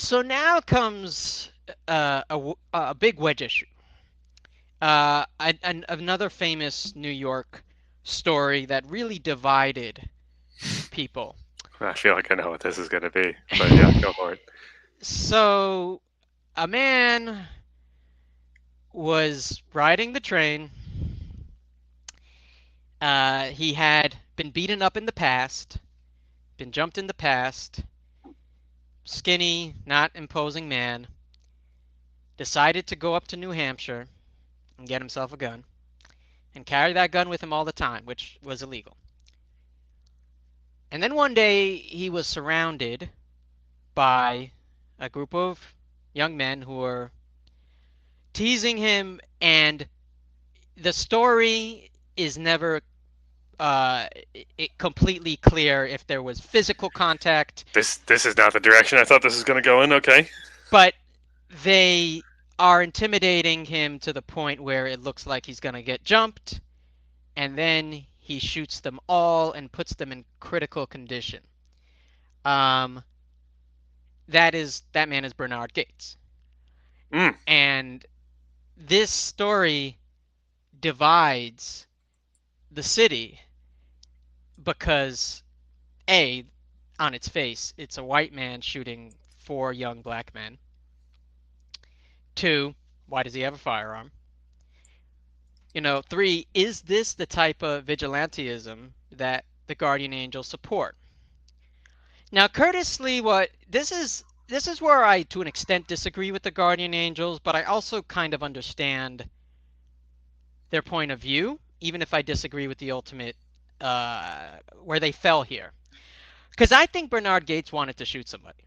So now comes a big wedge issue. Another famous New York story that really divided people. I feel like I know what this is going to be, but yeah, go for it. So a man was riding the train. He had been beaten up in the past, been jumped in the past. Skinny, not imposing man decided to go up to New Hampshire and get himself a gun and carry that gun with him all the time, which was illegal. And then one day he was surrounded by a group of young men who were teasing him, and the story is never uh, completely clear if there was physical contact, This is not the direction I thought this was going to go in. Okay. but they are intimidating him to the point where it looks like he's going to get jumped, and then he shoots them all and puts them in critical condition. Um, that man is Bernard Gates, Mm. and this story divides the city because a on its face it's a white man shooting four young black men. Two, why does he have a firearm? Three, is this the type of vigilantism that the guardian angels support? Now, Curtis Sliwa, this is where I, to an extent, disagree with the guardian angels, but I also kind of understand their point of view, even if I disagree with the ultimate where they fell here. Because I think Bernard Gates wanted to shoot somebody.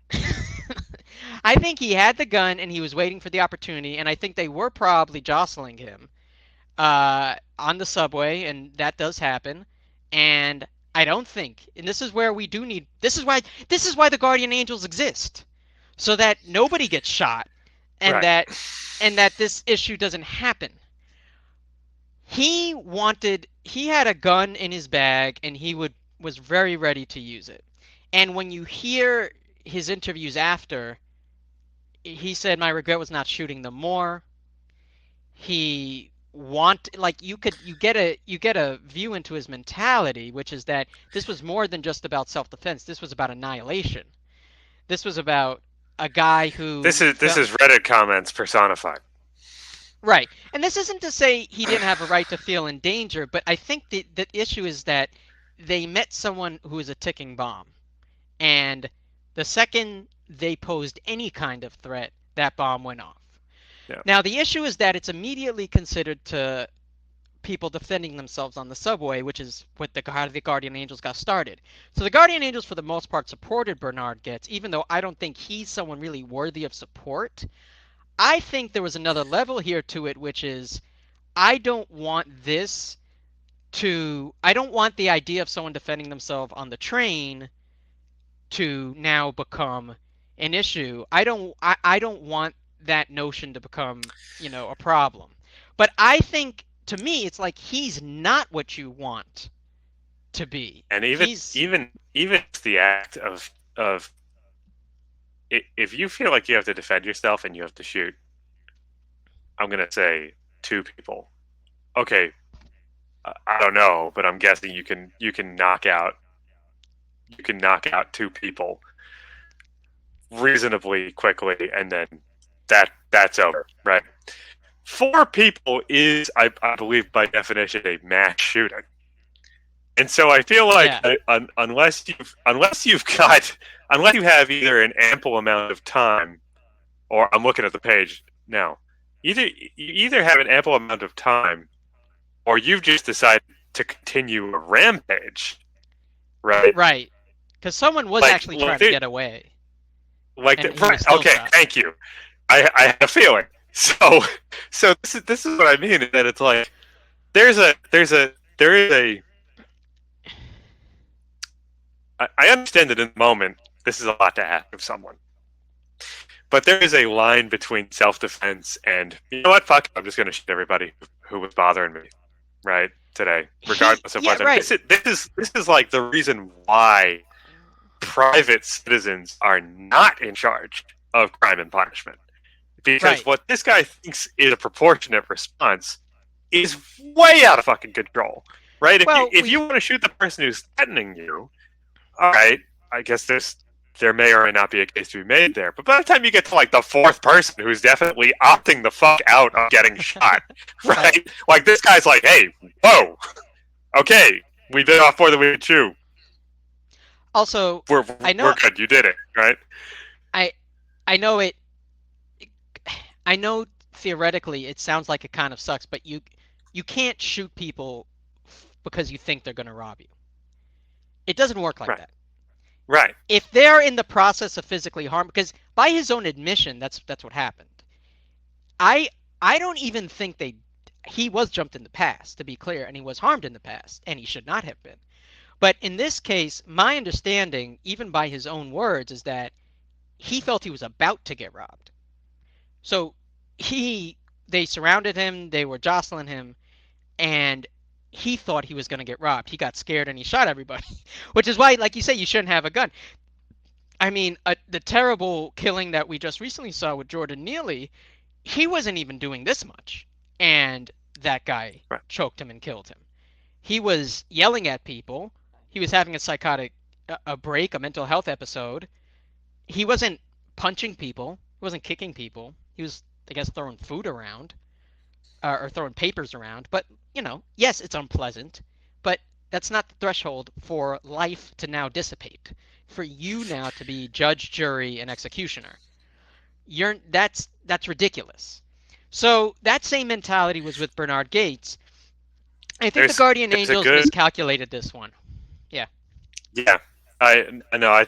I think he had the gun and he was waiting for the opportunity, and I think they were probably jostling him on the subway, and that does happen. And I don't think, and this is where we do need. This is why the guardian angels exist, so that nobody gets shot, and Right. that this issue doesn't happen. He had a gun in his bag, and was very ready to use it. And when you hear his interviews after, he said, "My regret was not shooting them more." He want like you get a view into his mentality, which is that this was more than just about self-defense. This was about annihilation. This was about a guy This who is this felt is Reddit comments personified. right. And this isn't to say he didn't have a right to feel in danger, but I think the issue is that they met someone who is a ticking bomb, and the second they posed any kind of threat, that bomb went off. Yeah. Now, the issue is that it's immediately considered to people defending themselves on the subway, which is what how the Guardian Angels got started. So the Guardian Angels, for the most part, supported Bernard Getz, even though I don't think he's someone really worthy of support. I think there was another level here to it, which is I don't want this I don't want the idea of someone defending themselves on the train to now become an issue. I don't want that notion to become, a problem. But I think to me it's like he's not what you want to be. And He's even the act of if you feel like you have to defend yourself and you have to shoot, I'm gonna say two people. Okay, I don't know, but I'm guessing you can knock out two people reasonably quickly, and then that's over, right? Four people is, I believe, by definition, a mass shooting, and so I feel like yeah. unless you have either an ample amount of time, or I'm looking at the page now, you either have an ample amount of time, or you've just decided to continue a rampage, right? Right. Cuz someone was Like actually like trying to get away and he was right? still Okay, shot. thank you. I had a feeling. So this is what I mean, that it's like there is a I understand that in the moment this is a lot to ask of someone, but there is a line between self defense and, you know what, fuck, I'm just going to shoot everybody who was bothering me, right, today, regardless of Yeah, whether right. this is like the reason why private citizens are not in charge of crime and punishment. Because Right. what this guy thinks is a proportionate response is way out of fucking control, right? Well, If you want to shoot the person who's threatening you, all right, I guess there may or may not be a case to be made there. But by the time you get to like the fourth person who's definitely opting the fuck out of getting shot, right. right? Like this guy's like, hey, whoa, okay, we bit off more than we could chew. Also, We're I we're know good. You did it, right? I I know it I know theoretically it sounds like it kind of sucks, but you can't shoot people because you think they're going to rob you. It doesn't work like Right, that. right, If they're in the process of physically harm, because by his own admission, that's what happened. I I don't even think he was jumped in the past, to be clear, and he was harmed in the past, and he should not have been. But in this case, my understanding, even by his own words, is that he felt he was about to get robbed. So he they surrounded him, they were jostling him, and he thought he was going to get robbed. He got scared and he shot everybody, which is why, like you say, you shouldn't have a gun. I mean, the terrible killing that we just recently saw with Jordan Neely, he wasn't even doing this much, and that guy right. choked him and killed him. He was yelling at people. He was having a psychotic a break, a mental health episode. He wasn't punching people. He wasn't kicking people. He was, I guess, throwing food around or throwing papers around. But yes, it's unpleasant, but that's not the threshold for life to now dissipate. For you now to be judge, jury, and executioner, that's ridiculous. So that same mentality was with Bernard Gates. I think the Guardian There's a Angels good miscalculated this one. Yeah. yeah. I know. I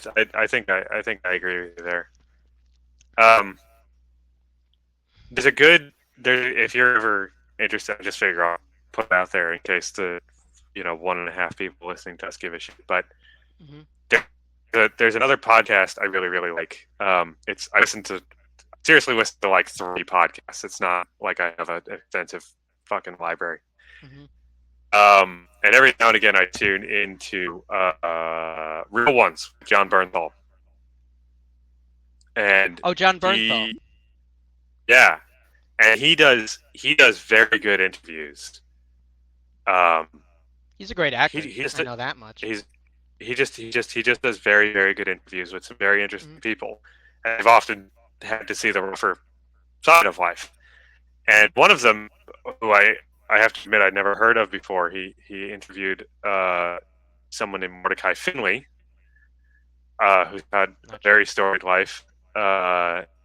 think I agree with you there. Um, there's a good there if you're ever interested. Just figure out put it out there in case the 1.5 people listening to us give a shit. But Hmm. there's another podcast I really really like. It's I seriously listen to like 3 podcasts. It's not like I have an extensive fucking library. Hmm. And every now and again I tune into Real Ones with John Bernthal, and Oh, John Bernthal. he yeah, and he does very good interviews. Um, He's a great he actor. he just I know that much. he's he just does very very good interviews with some very Hmm. interesting people, and I've often had to see the rougher side of life. Hmm. And one of them, who I have to admit I'd never heard of before, he interviewed someone named Mordecai Finley, who's had a Not sure. very storied life,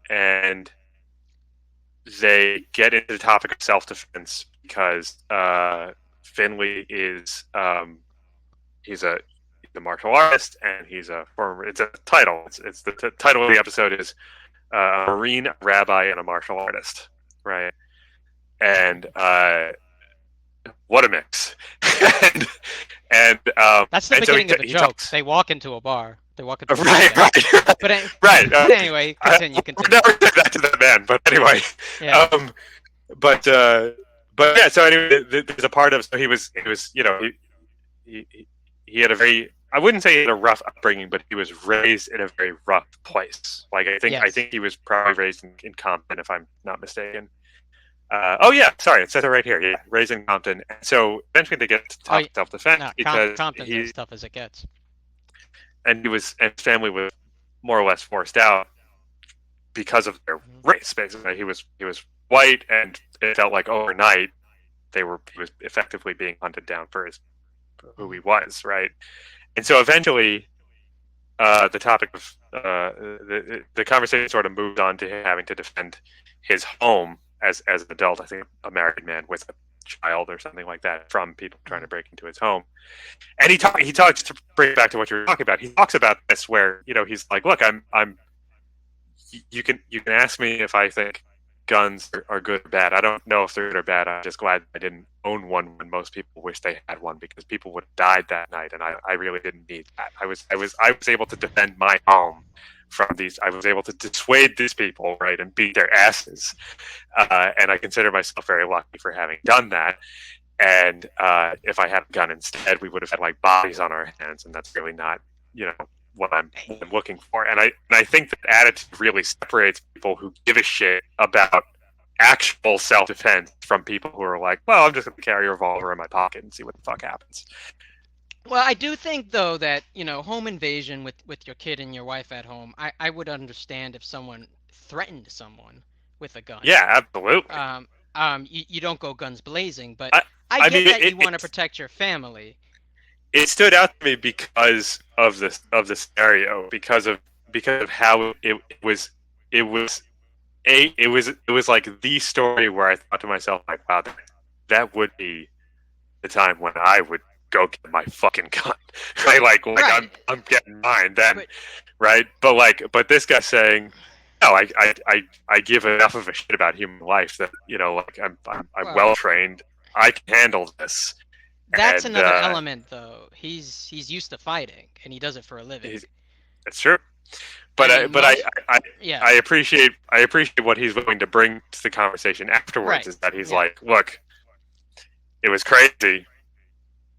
and they get into the topic of self defense because Finley is he's a martial artist and he's a former. It's a title. It's the title of the episode is a Marine, a rabbi, and a martial artist, right? And what a mix! and That's the and so beginning of the he joke. talks They walk into a bar. They walk into a right, bar. right, But right. but anyway, continue, Would continue. never say that to the man, but anyway. Yeah. Um, but yeah. So anyway, there's a part of so he was he had a very I wouldn't say he had a rough upbringing, but he was raised in a very rough place. Like I Yes. think he was probably raised in Compton, if I'm not mistaken. Oh yeah, sorry, it says it right here. Yeah, raised in Compton. And so eventually they get to Oh, top self defense no, because Compton's as tough as it gets. and his family was more or less forced out because of their Hmm. race. Basically, he was white, and it felt like overnight he was effectively being hunted down for who Hmm. he was, right? And so eventually, the topic of the conversation sort of moved on to him having to defend his home as an adult. I think a married man with a child or something like that from people trying Hmm. to break into his home. And he talks to bring it back to what you were talking about. He talks about this where he's like, look, I'm you can ask me if I think guns are good or bad. I don't know if they're good or bad. I'm just glad I didn't own one when most people wish they had one because people would have died that night, and I really didn't need that. I was able to defend my home from these. I was able to dissuade these people, right, and beat their asses. And I consider myself very lucky for having done that. And if I had a gun instead, we would have had like bodies on our hands, and that's really not, you know, what I'm looking for, and I think that attitude really separates people who give a shit about actual self defense from people who are like, well, I'm just going to carry a revolver in my pocket and see what the fuck happens. Well, I do think though that home invasion with your kid and your wife at home, I would understand if someone threatened someone with a gun. Yeah, absolutely. You don't go guns blazing, but I I I get mean that you want to protect your family. it stood out to me because of the scenario, because of how it was it was like the story where I thought to myself like, wow, that would be the time when I would go get my fucking gun, right? Like Right. I'm getting mine then, But right? But this guy saying, no, I give enough of a shit about human life that like I'm well, well trained, I can handle this, that's and another element though. He's used to fighting and he does it for a living. he's, it's true. I But I mean, but I, most I yeah, I appreciate what he's willing to bring to the conversation afterwards. right. Is that he's Yeah. like, look, it was crazy,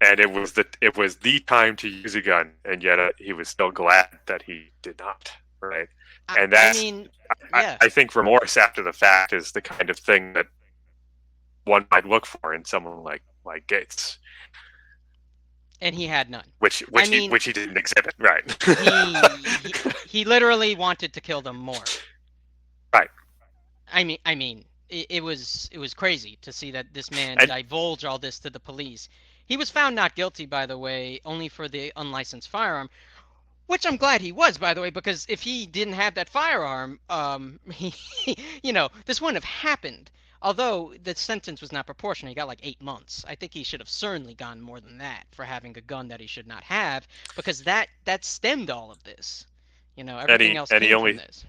and it was the time to use a gun, and yet he was still glad that he did not. Right, and I that's mean, I, yeah. I think remorse after the fact is the kind of thing that one might look for in someone like Gates, And he had none. which I which he mean, which he didn't exhibit. Right, he literally wanted to kill them more. right, I mean, it was crazy to see that this man and divulge all this to the police. He was found not guilty, by the way, only for the unlicensed firearm, which I'm glad he was, by the way, because if he didn't have that firearm, this wouldn't have happened. Although the sentence was not proportional, he got like 8 months. I think he should have certainly gone more than that for having a gun that he should not have, because that stemmed all of this. and Everything he else and he came from only this.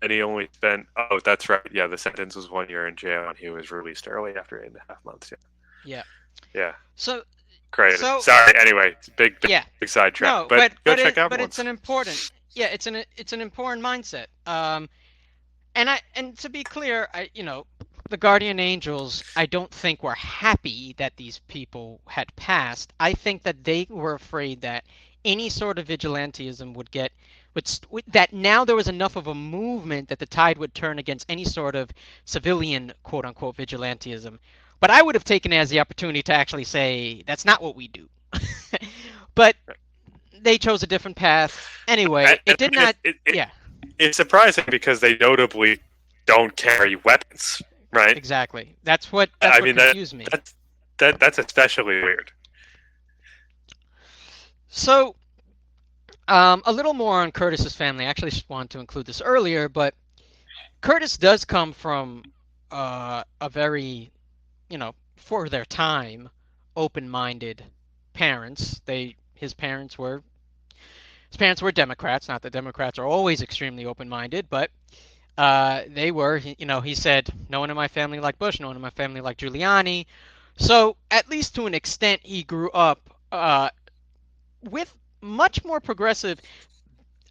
and he only spent. Oh, that's right. Yeah, the sentence was 1 year in jail, and he was released early after 8.5 months. Yeah, Yeah. yeah, So crazy. so Sorry. Anyway, it's a yeah. big sidetrack, No, but but go but check it out but it's ones. an important yeah, it's an important mindset. And to be clear, the guardian angels, I don't think were happy that these people had passed. I think that they were afraid that any sort of vigilantism that now there was enough of a movement that the tide would turn against any sort of civilian quote unquote vigilantism. But I would have taken it as the opportunity to actually say that's not what we do. But they chose a different path. Anyway, And it did I mean, not. Yeah, it's surprising because they notably don't carry weapons, right? exactly. That's I what mean that confused me. that's that's especially weird. So, a little more on Curtis's family. I actually wanted to include this earlier, but Curtis does come from a very, for their time, open-minded parents. His parents were Democrats. Not that Democrats are always extremely open-minded, but they were. He said, no one in my family liked Bush, no one in my family liked Giuliani. So, at least to an extent, he grew up with much more progressive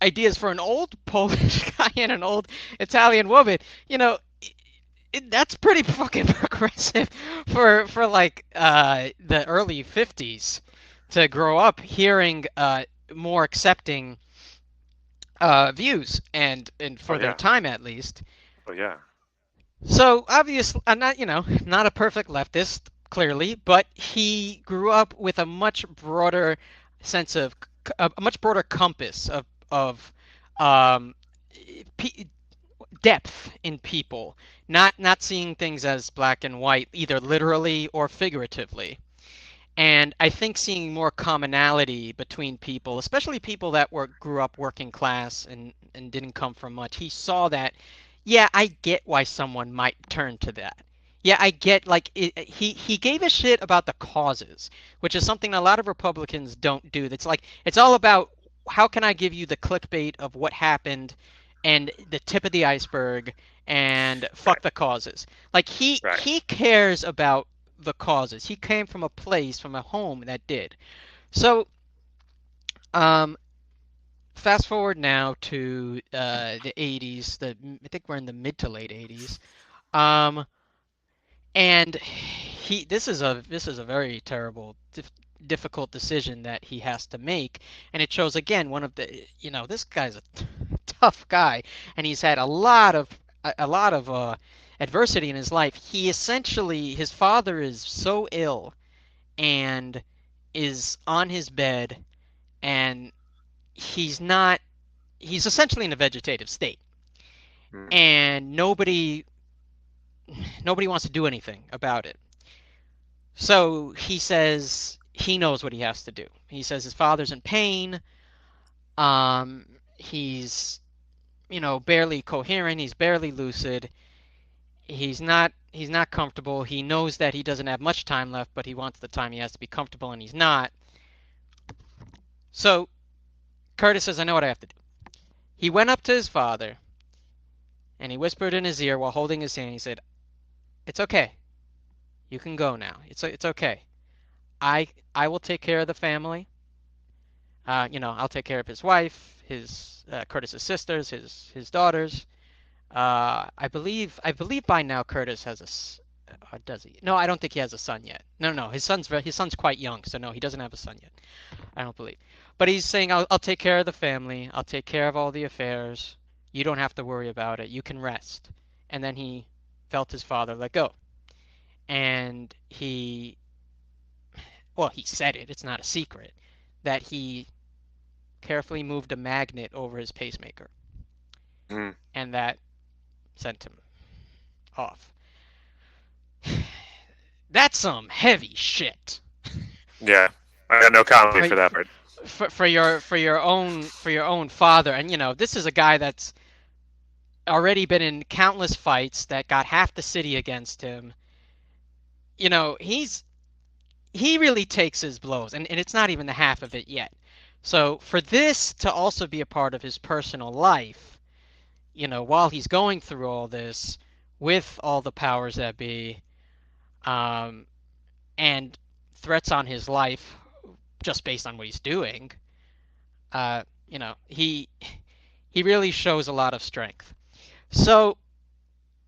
ideas for an old Polish guy and an old Italian woman. That's pretty fucking progressive for like the early 50s to grow up hearing more accepting views and Oh for their yeah, time at least. oh yeah, So obviously, I'm not not a perfect leftist clearly, but he grew up with a much broader sense of a much broader compass of um, depth in people, not seeing things as black and white either literally or figuratively. And I think seeing more commonality between people, especially people that grew up working class and didn't come from much, he saw that. Yeah, I get why someone might turn to that. Yeah, I get he gave a shit about the causes, which is something a lot of Republicans don't do. That's like it's all about how can I give you the clickbait of what happened and the tip of the iceberg and fuck right, the causes. Like he right. he cares about the causes. He came from a place, from a home that did. So, um, fast forward now to the 80s. I think we're in the mid to late 80s. Um, and this is a very terrible. difficult decision that he has to make, and it shows again one of the this guy's a tough guy, and he's had a lot of adversity in his life. He essentially his father is so ill and is on his bed, and he's not he's essentially in a vegetative state, Mm. and nobody wants to do anything about it. So he says he knows what he has to do. He says his father's in pain. He's barely coherent. He's barely lucid. He's not comfortable. He knows that he doesn't have much time left, but he wants the time he has to be comfortable, and he's not. So Curtis says, "I know what I have to do." He went up to his father and he whispered in his ear while holding his hand. He said, "It's okay. You can go now. It's okay. I will take care of the family. I'll take care of his wife, his Curtis's sisters, his daughters. I believe by now Curtis has does he? No, I don't think he has a son yet. No, no, his son's quite young, so no, he doesn't have a son yet. I don't believe. But he's saying, I'll take care of the family. I'll take care of all the affairs. You don't have to worry about it. You can rest." And then he felt his father let go, and he said it. It's not a secret that he carefully moved a magnet over his pacemaker, Mm. and that sent him off. That's some heavy shit. Yeah, I got no comedy for for that part. for your own father, and this is a guy that's already been in countless fights that got half the city against him. He really takes his blows, and it's not even the half of it yet. So for this to also be a part of his personal life, while he's going through all this with all the powers that be, um, and threats on his life just based on what he's doing, he really shows a lot of strength. So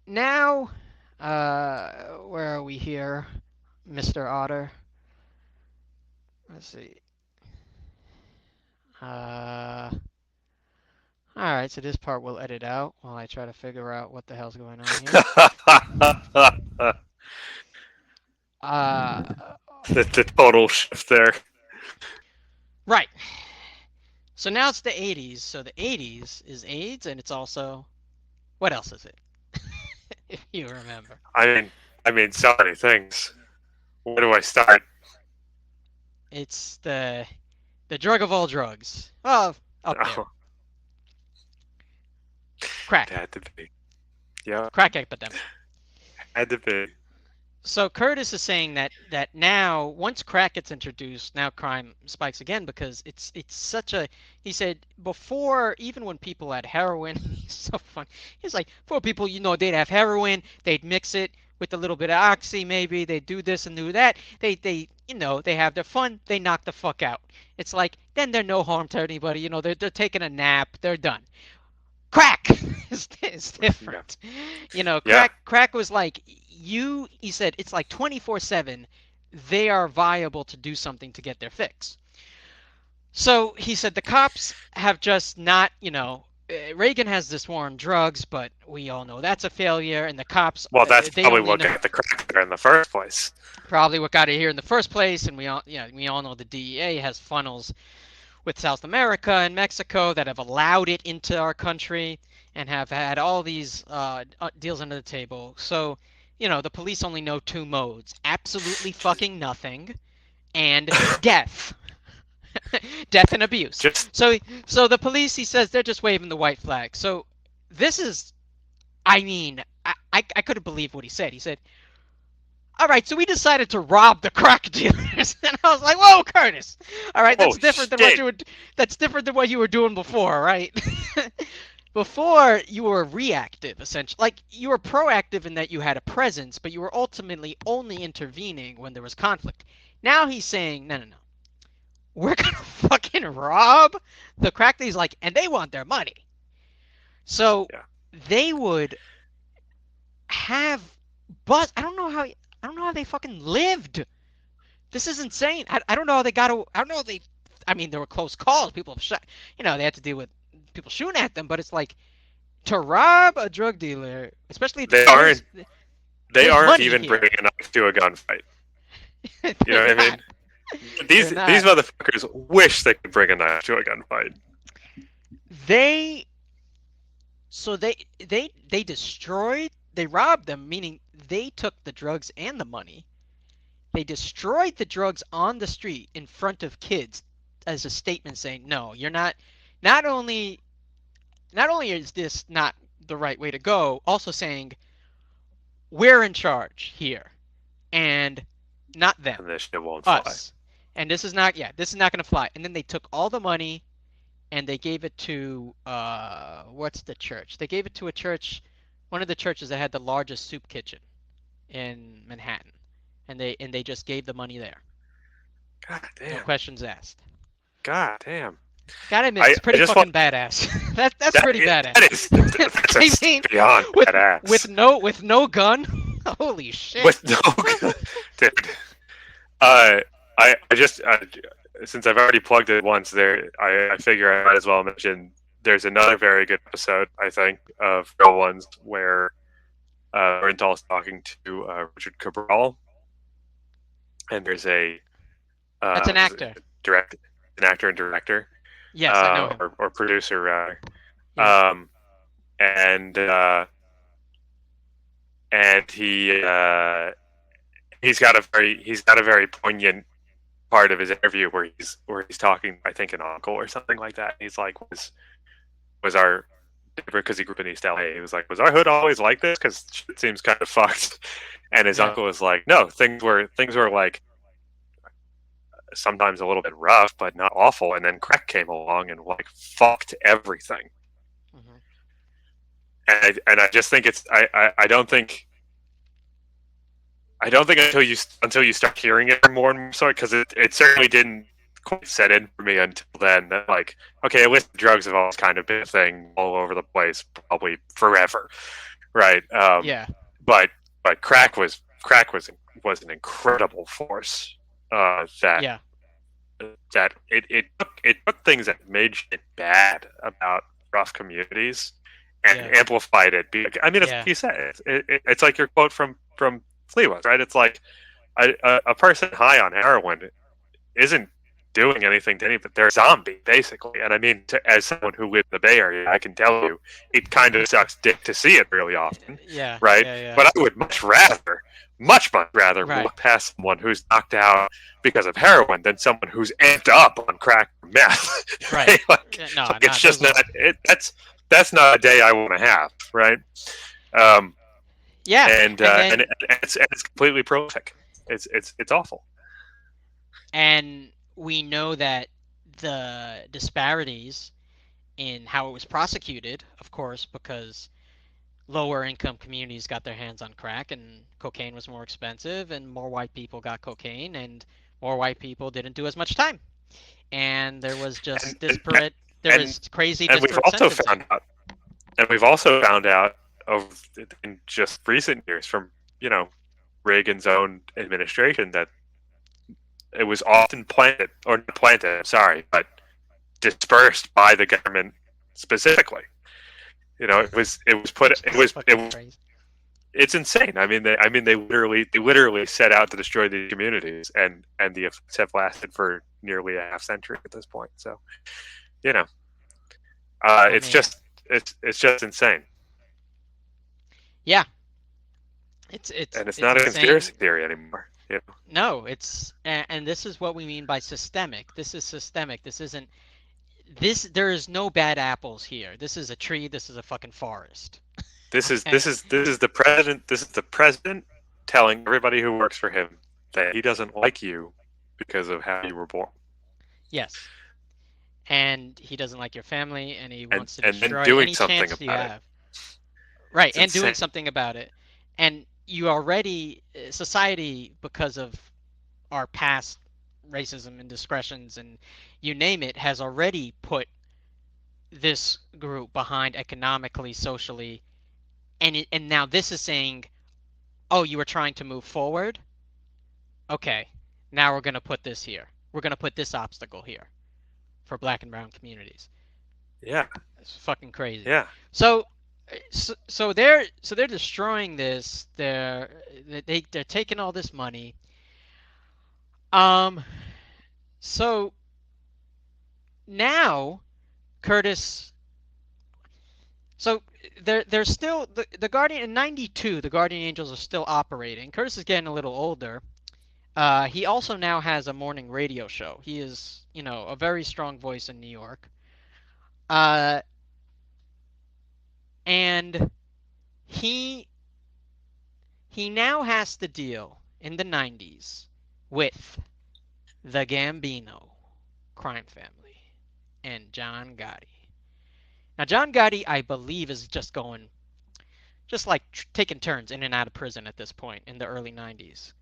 now, where are we here, Mr. Otter? Let's see. Uh, all right, so this part we'll edit out while I try to figure out what the hell's going on here. Uh, The total shift there. right. So now it's the 80s. So the 80s is AIDS, and it's also what else is it? If you remember, I mean, so many things. Where do I start? it's the drug of all drugs. Oh, up there, Oh, it crack, had to be. Yeah, crack epidemic. had to be. So Curtis is saying that now once crack gets introduced, now crime spikes again because it's such a. He said before, even when people had heroin, he's so funny. He's like, before people, they'd have heroin, they'd mix it with a little bit of oxy, maybe they'd do this and do that. They have their fun, they knock the fuck out. It's like then they're no harm to anybody. They're taking a nap, they're done. Crack is Yeah, different. yeah. Crack was like he said it's like 24/7 they are viable to do something to get their fix. So he said the cops have just not, Reagan has this war on drugs, but we all know that's a failure, and the cops, Well, that's they probably only what know got the crack there in the first place. probably what got it here in the first place, and we all know the DEA has funnels with South America and Mexico that have allowed it into our country and have had all these deals under the table. So, the police only know two modes: absolutely fucking nothing and death. Death and abuse. Just So the police, he says, they're just waving the white flag. So this is, I mean, I couldn't believe what he said. He said, all right, so we decided to rob the crack dealers, and I was like, "Whoa, Curtis! All right, oh that's different than shit. what you were doing before, right? Before you were reactive, essentially, like you were proactive in that you had a presence, but you were ultimately only intervening when there was conflict. Now he's saying, no, no, no, we're gonna fucking rob the crack dealers, like, and they want their money. So Yeah. they would have bus. I don't know how they fucking lived This is insane. I don't know how they got to. I don't know how they. I mean, there were close calls. People shot. They had to deal with people shooting at them. But it's like to rob a drug dealer, especially They there's aren't. They there's aren't money even here. bringing a knife to a gunfight. You know They're what I not. mean? They're These not. motherfuckers wish they could bring a knife to a gunfight. They so they destroyed. They robbed them, meaning they took the drugs and the money. They destroyed the drugs on the street in front of kids as a statement saying, "No, you're not. Not only not only is this not the right way to go, also saying we're in charge here and not them, And this shit won't fly. us. And this is not going to fly." And then they took all the money and they gave it to what's the church? They gave it to a church, one of the churches that had the largest soup kitchen in Manhattan. And they just gave the money there. God No damn. questions asked. God damn. Gotta admit, it's I pretty just want fucking badass. That's that. pretty That is badass. I that's mean, a beyond with badass. with no gun. Holy shit. With no, dude. Uh, I just since I've already plugged it once, I figure I might as well mention. There's another very good episode, I think, of Real Ones where Rental's talking to Richard Cabral, and there's a That's an is it actor. direct an actor and director Yes, I know him. or producer rather, Yeah. um, and he's got a very poignant part of his interview where he's talking, I think, an uncle or something like that. He's like, was our, because he grew up in East LA, he was like, was our hood always like this? Because shit seems kind of fucked. And his Yeah. uncle was like, no, things were like sometimes a little bit rough, but not awful. And then crack came along and like fucked everything. Hmm. And I just think I don't think until you start hearing it more and more, so because it certainly didn't quite set in for me until then. That like, okay, illicit drugs have always kind of been a thing all over the place, probably forever, right? Yeah. But crack was an incredible force. That Yeah. it took things that made shit bad about rough communities and Yeah. amplified it. I mean, it's Yeah. like you said, it's like your quote from Sliwa, right? It's like a person high on heroin isn't doing anything to anybody. They're a zombie, basically. And I mean, as someone who lived in the Bay Area, I can tell you, it kind Hmm. of sucks dick to see it really often, Yeah. right? Yeah. Yeah. But I would much rather Right. walk past someone who's knocked out because of heroin than someone who's amped up on crack or meth. Right. Right? Like, Yeah, no. like No. it's just Those are. not. That's not a day I want to have, right? Um, Yeah. And and then it's completely prolific. It's awful. and we know that the disparities in how it was prosecuted, of course, because lower income communities got their hands on crack and cocaine was more expensive and more white people got cocaine and more white people didn't do as much time. And there was And just and disparate there and, was crazy and we've disparate also sentencing. found out of in just recent years from Reagan's own administration that it was often planted or not planted, sorry, but dispersed by the government specifically. It was put It's fucking crazy. it's insane. They literally set out to destroy these communities, and the effects have lasted for nearly a half century at this point. So you know, Oh it's man. just insane, Yeah, it's it's and it's it's not a insane. conspiracy theory anymore. No, and this is what we mean by systemic. This is systemic. This isn't this there is no bad apples here. This is a tree, this is a fucking forest. This is Okay? this is this is the president. This is the president telling everybody who works for him that he doesn't like you because of how you were born, Yes. And he doesn't like your family and he and wants to and then destroy doing any something chance you about it. have. Right, It's and doing insane. something about it. And you already society because of our past racism and discretions and you name it has already put this group behind economically, socially, and now this is saying, "Oh, you were trying to move forward." Okay. Now we're going to put this here. We're going to put this obstacle here for black and brown communities. Yeah. It's fucking crazy. Yeah. So they're destroying this. They're taking all this money. Um so now Curtis so they're still the Guardian in 92 the Guardian Angels are still operating. Curtis is getting a little older. He also now has a morning radio show. He is, a very strong voice in New York. Uh and he he now has to deal in the 90s with the Gambino crime family and John Gotti. Now, John Gotti, I believe, is just like taking turns in and out of prison at this point in the early 90s.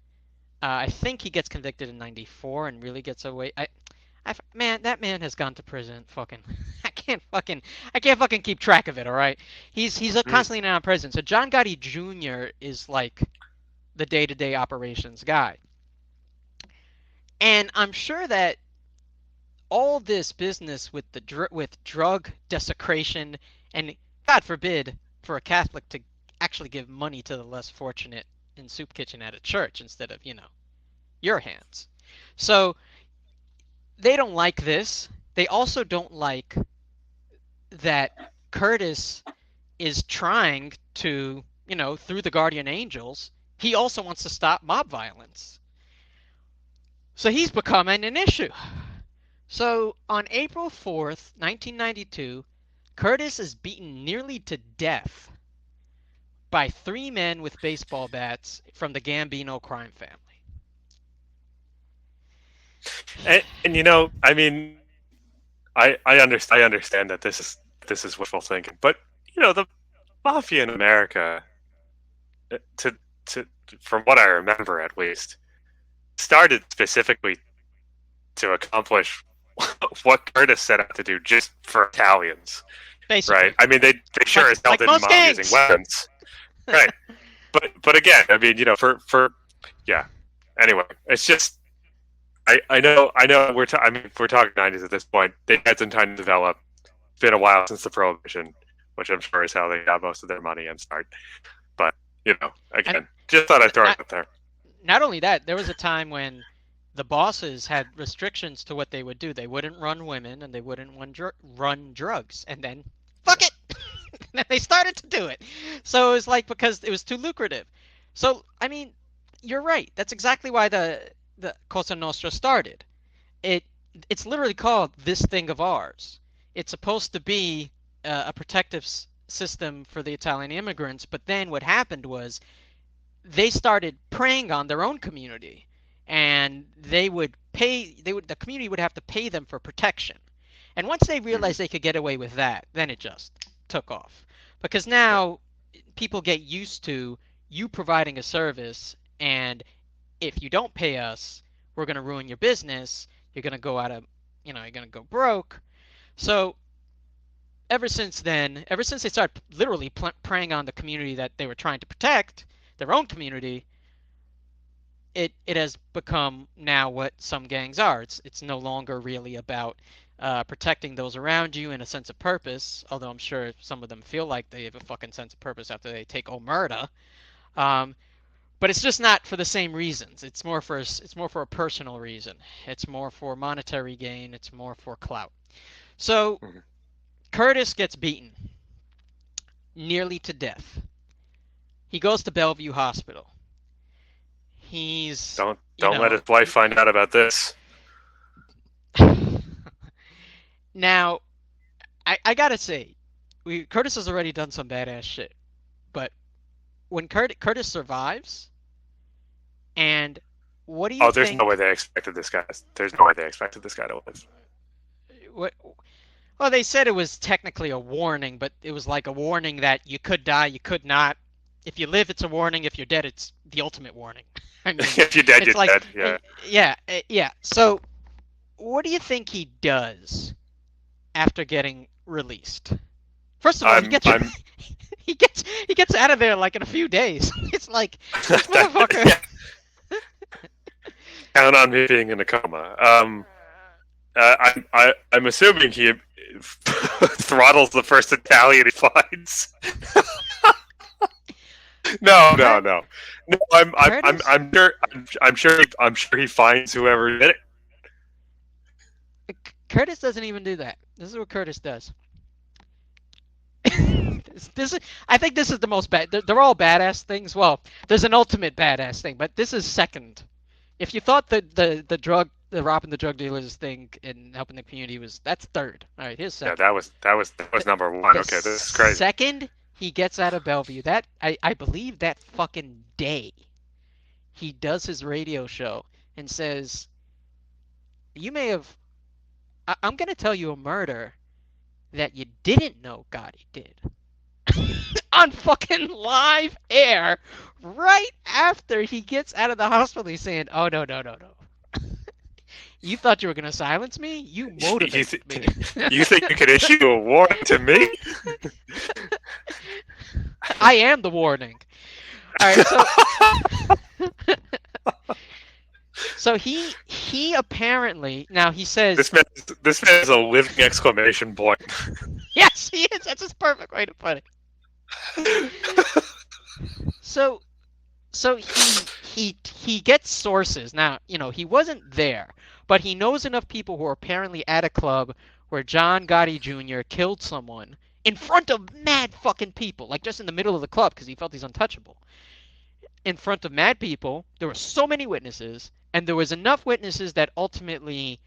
I think he gets convicted in 94 and really gets away. Man, that man has gone to prison. Fucking, I can't fucking keep track of it. All right, he's Mm. constantly in and out of prison. So John Gotti Jr. is like the day-to-day operations guy, and I'm sure that all this business with with drug desecration and God forbid for a Catholic to actually give money to the less fortunate in soup kitchen at a church instead of your hands. So they don't like this. They also don't like that Curtis is trying to through the guardian angels he also wants to stop mob violence. So he's becoming an issue. So on April 4th, 1992, Curtis is beaten nearly to death by three men with baseball bats from the Gambino crime family. And I mean, I understand that this is wishful thinking, but the mafia in America, to to from what I remember at least, started specifically to accomplish what Curtis set out to do just for Italians, Basically. right? I mean, they sure as hell Like didn't most mind using gangs. weapons, right? But again, I mean, for yeah. Anyway, it's just I know I mean we're talking 90s at this point. They had some time to develop. It's been a while since the Prohibition, which I'm sure is how they got most of their money and start. But And again, just thought I'd throw it not out there. not only that, there was a time when the bosses had restrictions to what they would do. They wouldn't run women and they wouldn't run drugs. And then, fuck Yeah. it! And they started to do it. So it was like because it was too lucrative. So, I mean, you're right. That's exactly why the Cosa Nostra started. It it's literally called This Thing of Ours. It's supposed to be a protective system for the Italian immigrants, but then what happened was they started preying on their own community, and the community would have to pay them for protection. And once they Mm-hmm. realized they could get away with that, then it just took off. Because Yeah. now people get used to you providing a service, and if you don't pay us, we're going to ruin your business. You're going to go out of, you're going to go broke. So ever since then, ever since they started literally preying on the community that they were trying to protect, their own community, it has become now what some gangs are. It's no longer really about protecting those around you in a sense of purpose. Although I'm sure some of them feel like they have a fucking sense of purpose after they take Omerta. Um, but it's just not for the same reasons. It's more for a personal reason. It's more for monetary gain. It's more for clout. So Mm-hmm. Curtis gets beaten nearly to death. He goes to Bellevue Hospital. He's, you Don't let know, his wife find out about this. now I gotta say, Curtis has already done some badass shit, but when Curtis survives, and what do you Oh, there's no way think? they expected this guy. There's no way they expected this guy to live. What? Well, they said it was technically a warning, but it was like a warning that you could die, you could not. If you live, it's a warning. If you're dead, it's the ultimate warning. I mean, If you're dead, it's you're like, dead. Yeah. yeah, yeah. So, what do you think he does after getting released? First of all, he gets I'm he gets out of there like in a few days. It's like this that, motherfucker. yeah. count on me being in a coma. I'm assuming he throttles the first Italian he finds. No, no, Cur- no, no. Curtis I'm sure he finds whoever did it. Curtis doesn't even do that. This is what Curtis does. this is I think this is the most bad. They're all badass things. Well, there's an ultimate badass thing, but this is second. If you thought the robbing the drug dealers thing and helping the community was that's third. All right, here's Yeah, second. that was The, number one. the Okay, this is crazy. second he gets out of Bellevue, that I believe that fucking day he does his radio show and says, "You may have. I'm gonna tell you a murder that you didn't know Gotti did." On fucking live air right after he gets out of the hospital. He's saying, "Oh no, no, no, no. You thought you were gonna silence me? You You, motivated th- me." you think you could issue a warrant to me? I am the warning. All right, so he apparently now he says This man is a living exclamation point. yes he is. That's his perfect way to put it. So he gets sources. Now, he wasn't there, but he knows enough people who are apparently at a club where John Gotti Jr. killed someone in front of mad fucking people, like just in the middle of the club because he felt he's untouchable. In front of mad people, there were so many witnesses, and there was enough witnesses that ultimately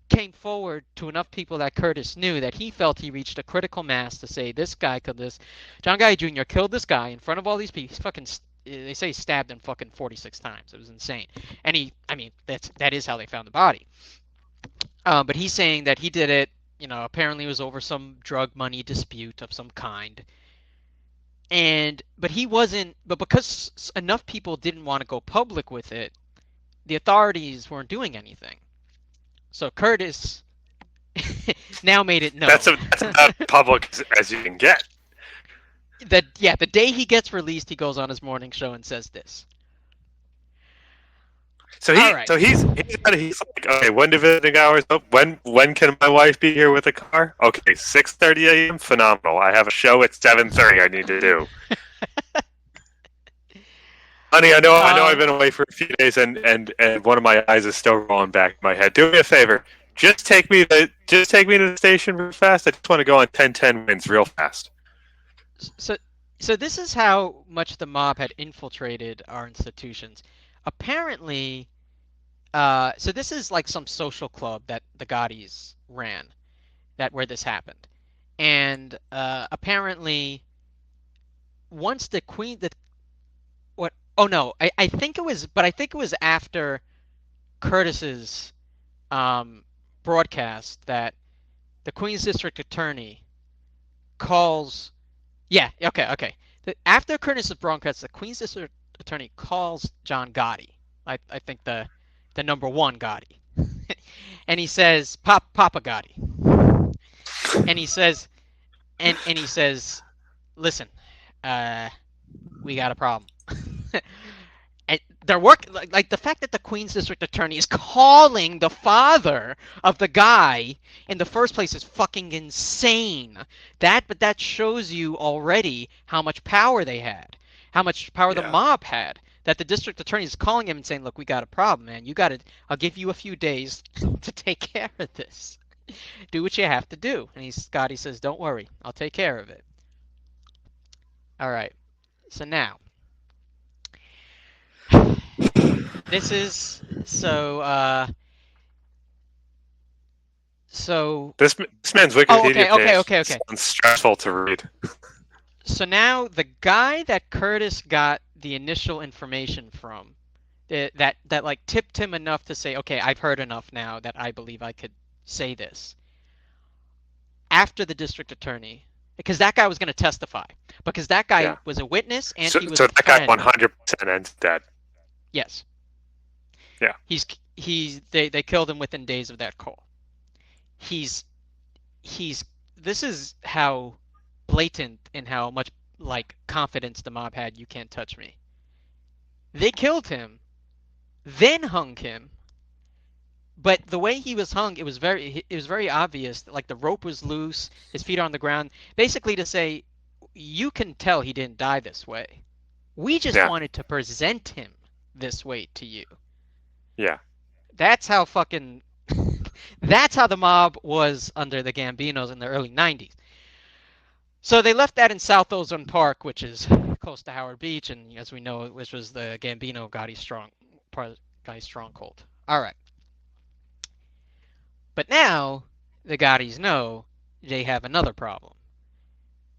came forward to enough people that Curtis knew that he felt he reached a critical mass to say this guy killed this. John Guy Jr. killed this guy in front of all these people. He's fucking. They say he stabbed him fucking 46 times. It was insane. And I mean, that is how they found the body. But he's saying that he did it. Apparently it was over some drug money dispute of some kind. But he wasn't. But because enough people didn't want to go public with it, the authorities weren't doing anything. So Curtis now made it known. That's about public as you can get. The day he gets released, he goes on his morning show and says this. So All right. he's like, okay, when do visiting hours up? When can my wife be here with a car? Okay, 6:30 a.m. Phenomenal. I have a show at 7:30. I need to do. Honey, I know I've been away for a few days, and one of my eyes is still rolling back in my head. Do me a favor, just take me to the station real fast. I just want to go on 10-10 wins real fast. So this is how much the mob had infiltrated our institutions. Apparently, so this is like some social club that the Gottis ran, where this happened, and apparently, once the Queen, what? Oh no, I think it was, but I think it was after Curtis's broadcast that the Queen's District Attorney calls. Yeah, okay. After Curtis's broadcast, the Queen's District Attorney calls John Gotti. I think the number one Gotti, and he says Papa Gotti, and he says he says, listen, we got a problem. And they're working like the fact that the Queen's District Attorney is calling the father of the guy in the first place is fucking insane. But that shows you already how much power they had, how much power the mob had. That the district attorney is calling him and saying, "Look, we got a problem, man. I'll give you a few days to take care of this. Do what you have to do." And Scotty says, "Don't worry, I'll take care of it." All right. So now. This is so This man's Wikipedia okay. sounds stressful to read. So now the guy that Curtis got the initial information from, that like tipped him enough to say, okay, I've heard enough now that I believe I could say this. After the district attorney, because that guy was going to testify, because that guy was a witness and he was so a that friend. guy 100% ends dead. Yes. Yeah. They killed him within days of that call. This is how blatant and how much like confidence the mob had. You can't touch me. They killed him then hung him. But the way he was hung, it was very obvious. Like the rope was loose, his feet are on the ground, basically to say, you can tell he didn't die this way. We just Yeah. wanted to present him this way to you. Yeah. That's how fucking. That's how the mob was under the Gambinos in the early 90s. So they left that in South Ozone Park, which is close to Howard Beach, and as we know, which was the Gambino Gotti stronghold. All right, but now the Gottis know they have another problem.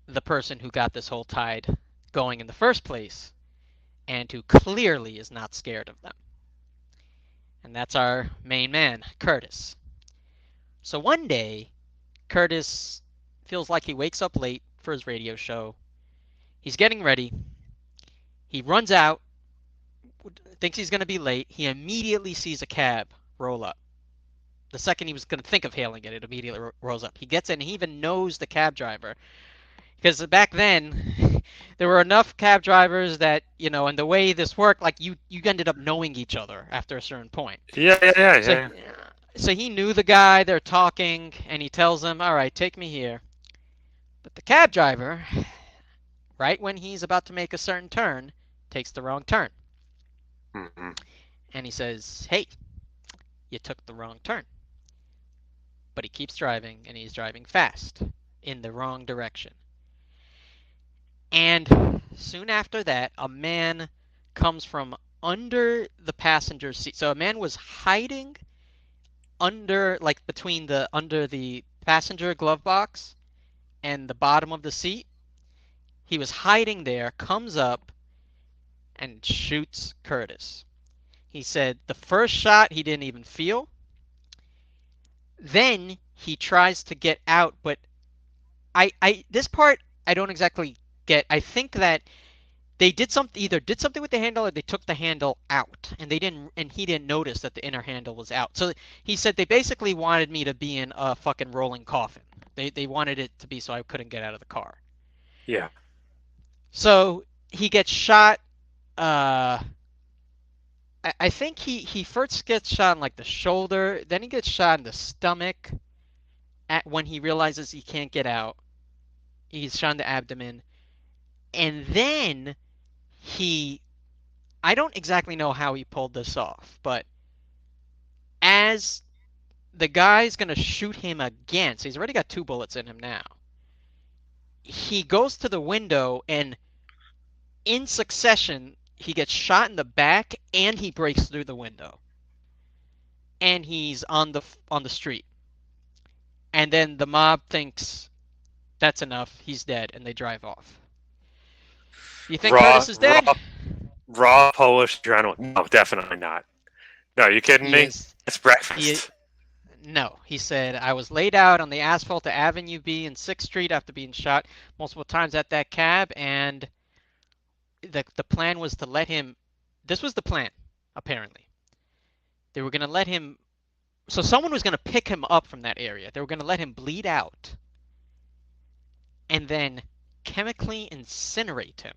The person who got this whole tide going in the first place, and who clearly is not scared of them, and that's our main man, Curtis. So one day, Curtis feels like he wakes up late for his radio show. He's getting ready. He runs out, thinks he's going to be late. He immediately sees a cab roll up. The second he was going to think of hailing it, it immediately rolls up. He gets in, and he even knows the cab driver. Because back then, there were enough cab drivers that, and the way this worked, like you ended up knowing each other after a certain point. Yeah. Yeah. Yeah. So, Yeah. so he knew the guy, they're talking, and he tells him, all right, take me here. But the cab driver, right when he's about to make a certain turn, takes the wrong turn. Mm-hmm. And he says, hey, you took the wrong turn. But he keeps driving, and he's driving fast in the wrong direction. And soon after that, a man comes from under the passenger seat. So a man was hiding under the passenger glove box and the bottom of the seat. He was hiding there, comes up, and shoots Curtis. He said the first shot he didn't even feel. Then he tries to get out, but I this part I don't exactly get. I think that they did something with the handle, or they took the handle out, and he didn't notice that the inner handle was out. So he said they basically wanted me to be in a fucking rolling coffin. They wanted it to be so I couldn't get out of the car. Yeah. So he gets shot. Uh, I think he first gets shot in like the shoulder, then he gets shot in the stomach. When he realizes he can't get out, he's shot in the abdomen, and then he I don't exactly know how he pulled this off, but as the guy's gonna shoot him again, so he's already got two bullets in him now. He goes to the window, and in succession, he gets shot in the back, and he breaks through the window, and he's on the street. And then the mob thinks that's enough. He's dead, and they drive off. You think Raw, Curtis is dead? raw, raw Polish adrenaline. No, definitely not. No, are you kidding He me? is. It's He breakfast. No, he said, I was laid out on the asphalt of Avenue B and 6th Street after being shot multiple times at that cab, and the plan was to let him. This was the plan, apparently. They were going to let him. So someone was going to pick him up from that area. They were going to let him bleed out and then chemically incinerate him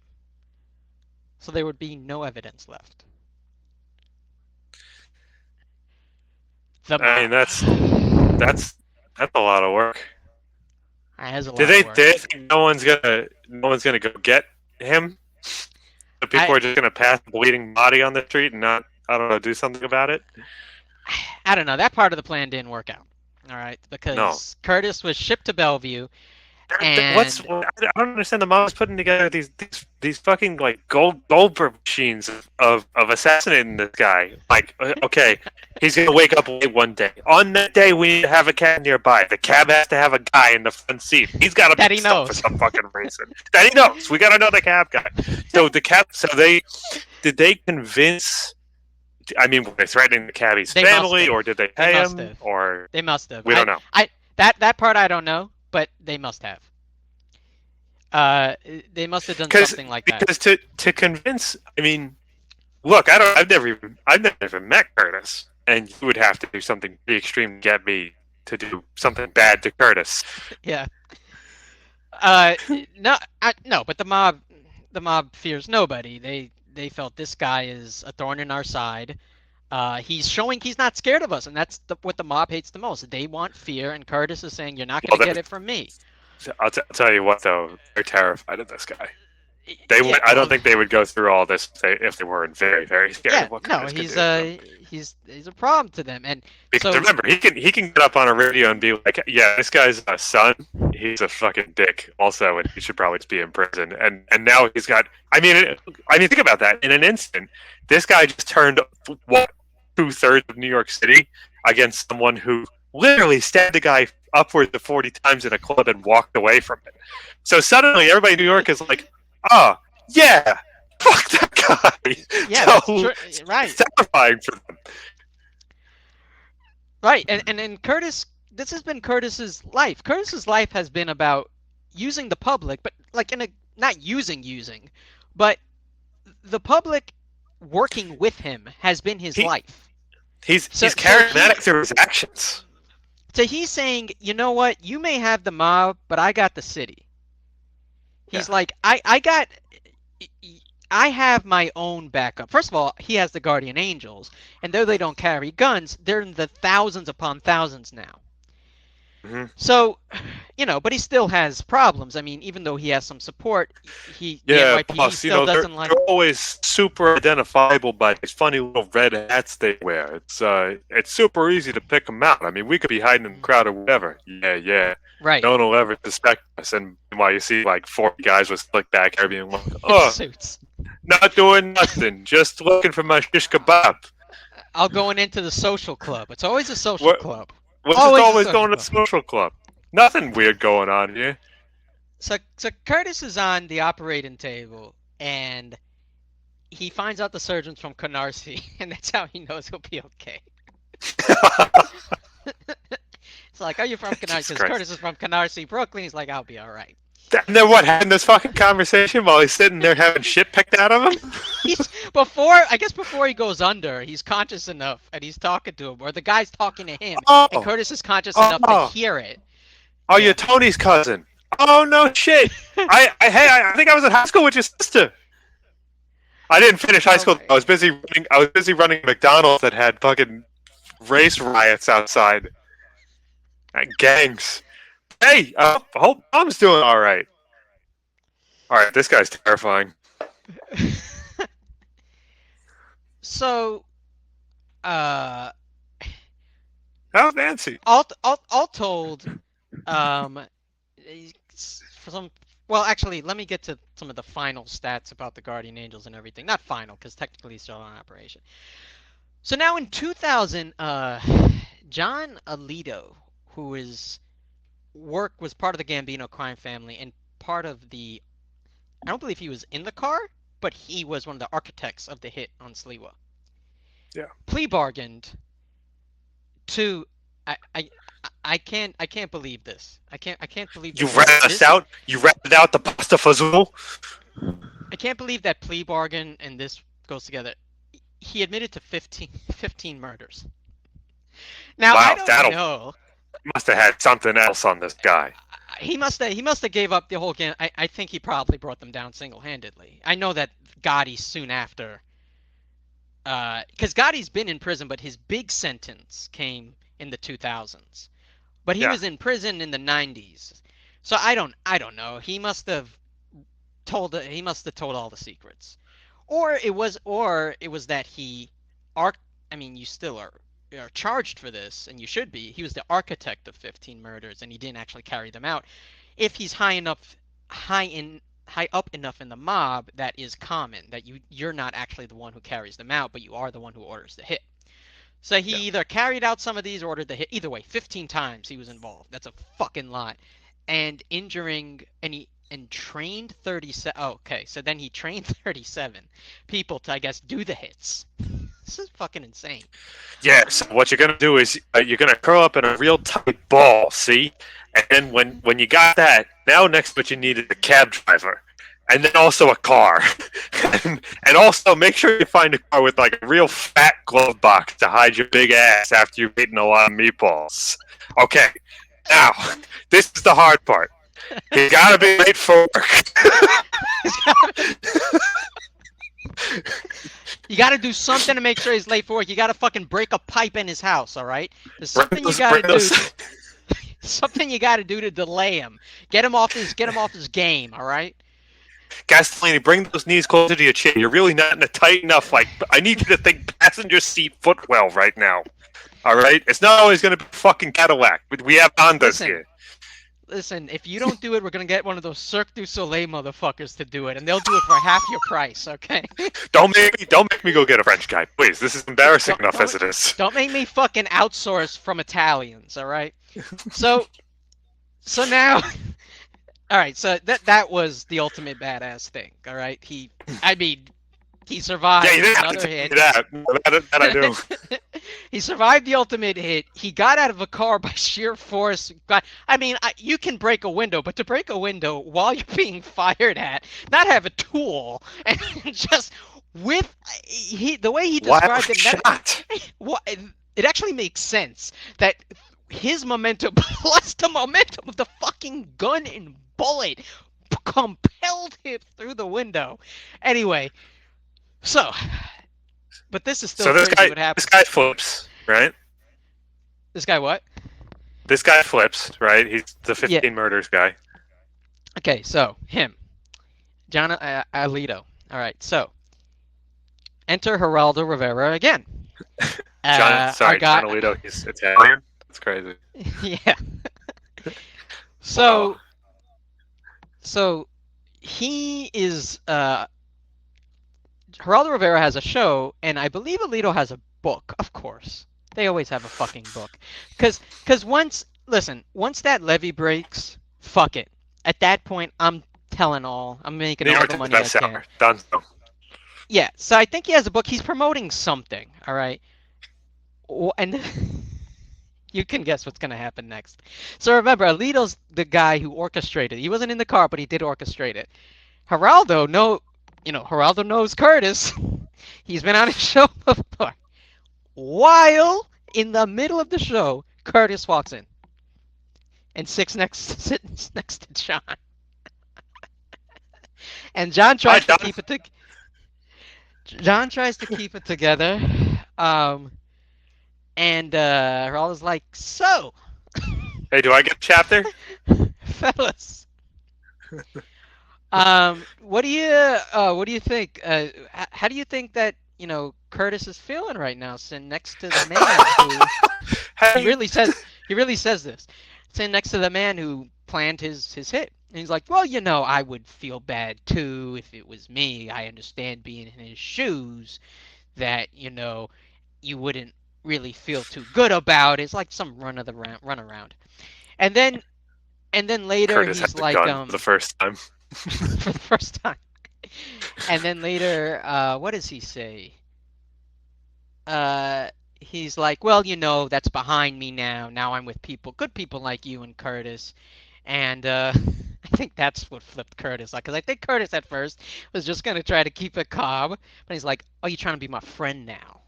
so there would be no evidence left. The I mean, mob. that's that's a lot of work. That has a Did lot of they work. did they think no one's gonna go get him? So people I are just gonna pass a bleeding body on the street and not, I don't know, do something about it? I don't know. That part of the plan didn't work out. All right, No. because Curtis was shipped to Bellevue, What's and I don't understand. The mom's putting together these fucking like Goldberg machines of assassinating this guy. Like, okay, he's gonna wake up late one day. On that day, we need to have a cab nearby. The cab has to have a guy in the front seat. He's got to that be he stuff for knows. some fucking reason. That he knows. We gotta know the cab guy. So the cab. So did they convince? I mean, were they threatening the cabbie's They must family, have. or did they They pay must him, have. or They must have. we don't know. That part I don't know, but they must have. Uh, they must have done Because something like that. because to convince, I mean, look, I've never met Curtis, and you would have to do something pretty extreme to get me to do something bad to Curtis. Yeah. No, no, but the mob fears nobody. They felt this guy is a thorn in our side. He's showing he's not scared of us, and that's what the mob hates the most. They want fear, and Curtis is saying, "You're not going Well, to get it from me." I'll tell you what, though, they're terrified of this guy. They Yeah, would. I don't well, think they would go through all this if they weren't very, very scared yeah, of what no, Curtis could do to them. he's a problem to them, and Because so remember, he can get up on a radio and be like, "Yeah, this guy's a son. He's a fucking dick, also, and he should probably be in prison." And now he's got. I mean, think about that. In an instant, this guy just turned what 2/3 of New York City against someone who literally stabbed a guy upwards of 40 times in a club and walked away from it. So suddenly, everybody in New York is like, "Oh, yeah, fuck that guy." yeah, So right, it's terrifying for them. right, and Curtis, this has been Curtis's life. Curtis's life has been about using the public, but like in a not using, but the public working with him has been his He life. he's So he's charismatic through his actions. so he's saying, you know what? You may have the mob, but I got the city. Yeah. He's like, I have my own backup. First of all, he has the Guardian Angels, and though they don't carry guns, they're in the thousands upon thousands now. Mm-hmm. So, but he still has problems. I mean, even though he has some support, the Yeah, NYPD plus, still they're, doesn't like. they're always super identifiable by these funny little red hats they wear. It's super easy to pick them out. I mean, we could be hiding in the crowd or whatever. Yeah. Right. No one will ever suspect us. And while you see like 40 guys with slick back hair being like, "Oh, Suits. not doing nothing, just looking for my shish kebab." I'll going into the social club. It's always a social club. We're just Always a always social going to club. social club. Nothing weird going on here. So Curtis is on the operating table, and he finds out the surgeon's from Canarsie, and that's how he knows he'll be okay. It's like, are you from Canarsie? Jesus Because Christ. Curtis is from Canarsie, Brooklyn. He's like, I'll be all right. And then what, having this fucking conversation while he's sitting there having shit picked out of him? Before he goes under, he's conscious enough, and he's talking to him, or the guy's talking to him, Oh, and Curtis is conscious enough to hear it. oh, Yeah. you're Tony's cousin. Oh no shit! I think I was in high school with your sister. I didn't finish high school. Okay. I was busy running McDonald's that had fucking race riots outside. And gangs. Hey, I hope Mom's doing all right. All right, this guy's terrifying. So, uh, How's Nancy? all told, for some. Well, actually, let me get to some of the final stats about the Guardian Angels and everything. Not final, because technically it's still on operation. So now in 2000, John Alito, who was part of the Gambino crime family and part of the. I don't believe he was in the car, but he was one of the architects of the hit on Sliwa. Yeah. Plea bargained to. I can't believe this. I can't believe You this. ratted us out. You ratted out the pasta fazool. I can't believe that plea bargain and this goes together. He admitted to 15 murders. Now Wow, I don't know. Must have had something else on this guy. He must have gave up the whole game. I think he probably brought them down single-handedly. I know that Gotti soon after, because Gotti's been in prison, but his big sentence came in the 2000s. But he was in prison in the 90s. So I don't know. He must have told all the secrets. Or it was that you still are charged for this, and you should be. He was the architect of 15 murders, and he didn't actually carry them out. If he's high up enough in the mob, that is common. That you're not actually the one who carries them out, but you are the one who orders the hit. So he either carried out some of these or ordered the hit. Either way, 15 times he was involved. That's a fucking lot. And injuring and trained 37. Oh, okay, so then he trained 37 people to, I guess, do the hits. This is fucking insane. Yeah, so what you're gonna do is you're gonna curl up in a real tight ball, see? And then when you got that, now next what you need is a cab driver. And then also a car. and also make sure you find a car with like a real fat glove box to hide your big ass after you've eaten a lot of meatballs. Okay, now, this is the hard part. You gotta be late for work. You got to do something to make sure he's late for work. You got to fucking break a pipe in his house, all right? There's something you got to Bring do. those. Something you got to do to delay him. Get him off his game, all right? Castellini, bring those knees closer to your chin. You're really not in a tight enough. Like, I need you to think passenger seat footwell right now. All right, it's not always going to be fucking Cadillac. We have Hondas here. Listen, if you don't do it, we're gonna get one of those Cirque du Soleil motherfuckers to do it, and they'll do it for half your price, okay? Don't make me go get a French guy, please. This is embarrassing enough as it is. Don't make me fucking outsource from Italians, all right? So now, all right. So that was the ultimate badass thing, all right? He survived another hit. That I do. He survived the ultimate hit. He got out of a car by sheer force. You can break a window, but to break a window while you're being fired at, not have a tool, and just the way he described it actually makes sense that his momentum plus the momentum of the fucking gun and bullet compelled him through the window. Anyway. So, but this is still crazy what happened. This guy flips, right? This guy what? This guy flips, right? He's the 15 murders guy. Okay, so him. John Alito. All right, so enter Geraldo Rivera again. John Alito, he's Italian? That's crazy. Yeah. So he is... Geraldo Rivera has a show, and I believe Alito has a book, of course. They always have a fucking book. Because once that levee breaks, fuck it. At that point, I'm telling all. I'm making all the money I can. Done. Yeah, so I think he has a book. He's promoting something, all right? And you can guess what's going to happen next. So remember, Alito's the guy who orchestrated. He wasn't in the car, but he did orchestrate it. Geraldo knows Curtis. He's been on his show before. While in the middle of the show, Curtis walks in and sits next to John. And John tries to keep it together. And Geraldo's like, so. Hey, do I get a chapter? Fellas. What do you think? How do you think that Curtis is feeling right now, sitting next to the man who he really says this, sitting next to the man who planned his hit, and he's like, well, I would feel bad too if it was me. I understand being in his shoes, that you wouldn't really feel too good about it. It's like some run around, and then later Curtis he's had the like, gun for the first time. for the first time. And then later, what does he say? He's like, well, that's behind me now. Now I'm with good people like you and Curtis. And I think that's what flipped Curtis. Because I think Curtis at first was just going to try to keep it calm. But he's like, oh, you're trying to be my friend now.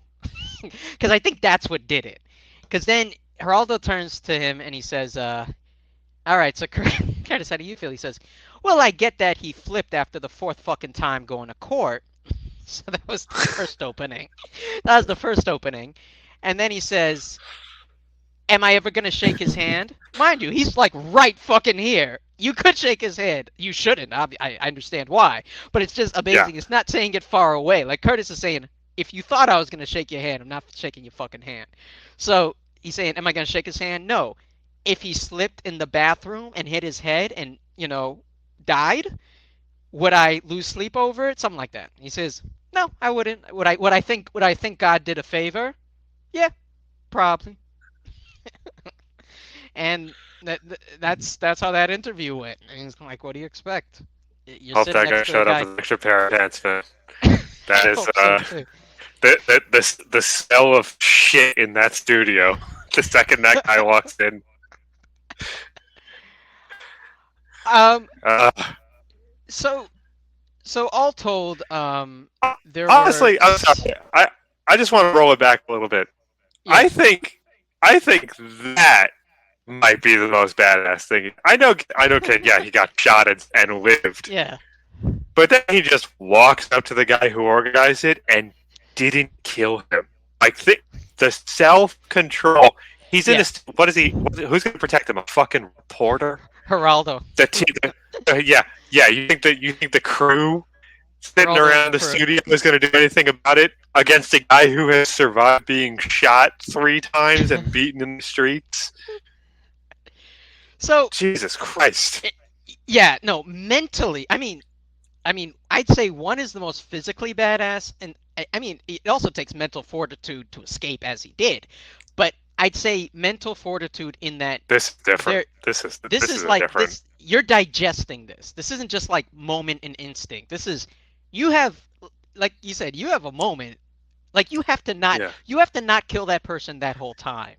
Because I think that's what did it. Because then Geraldo turns to him and he says, all right, so Curtis, how do you feel? He says, well, I get that he flipped after the fourth fucking time going to court. So that was the first opening. And then he says, am I ever going to shake his hand? Mind you, he's like right fucking here. You could shake his hand. You shouldn't. I understand why. But it's just amazing. Yeah. It's not saying it far away. Like Curtis is saying, if you thought I was going to shake your hand, I'm not shaking your fucking hand. So he's saying, am I going to shake his hand? No. If he slipped in the bathroom and hit his head and, died, would I lose sleep over it? Something like that. He says, no, I wouldn't. Would I think God did a favor? Yeah, probably. And that's how that interview went. And he's like, what do you expect? Hope that guy showed up with an extra pair of pants, man. That is the smell of shit in that studio. The second that guy walks in. So all told, there honestly, were... I'm sorry. I just want to roll it back a little bit. Yeah. I think that might be the most badass thing. I know, kid. Yeah, he got shot and lived. Yeah. But then he just walks up to the guy who organized it and didn't kill him. Like the self control. He's in Yeah, this. What is he? Who's going to protect him? A fucking reporter? Geraldo. Yeah, yeah. You think the crew sitting Geraldo and the around the crew. studio is going to do anything about it against a guy who has survived being shot 3 times and beaten in the streets? So, Jesus Christ! it, yeah, no, mentally. I mean, I'd say one is the most physically badass, and I mean, it also takes mental fortitude to escape as he did. But I'd say mental fortitude in that This is different. there, this This is is a like different. this. You're digesting this. This isn't just like moment and instinct. This is you have, like you said, you have a moment. Like Yeah, you have to not kill that person that whole time.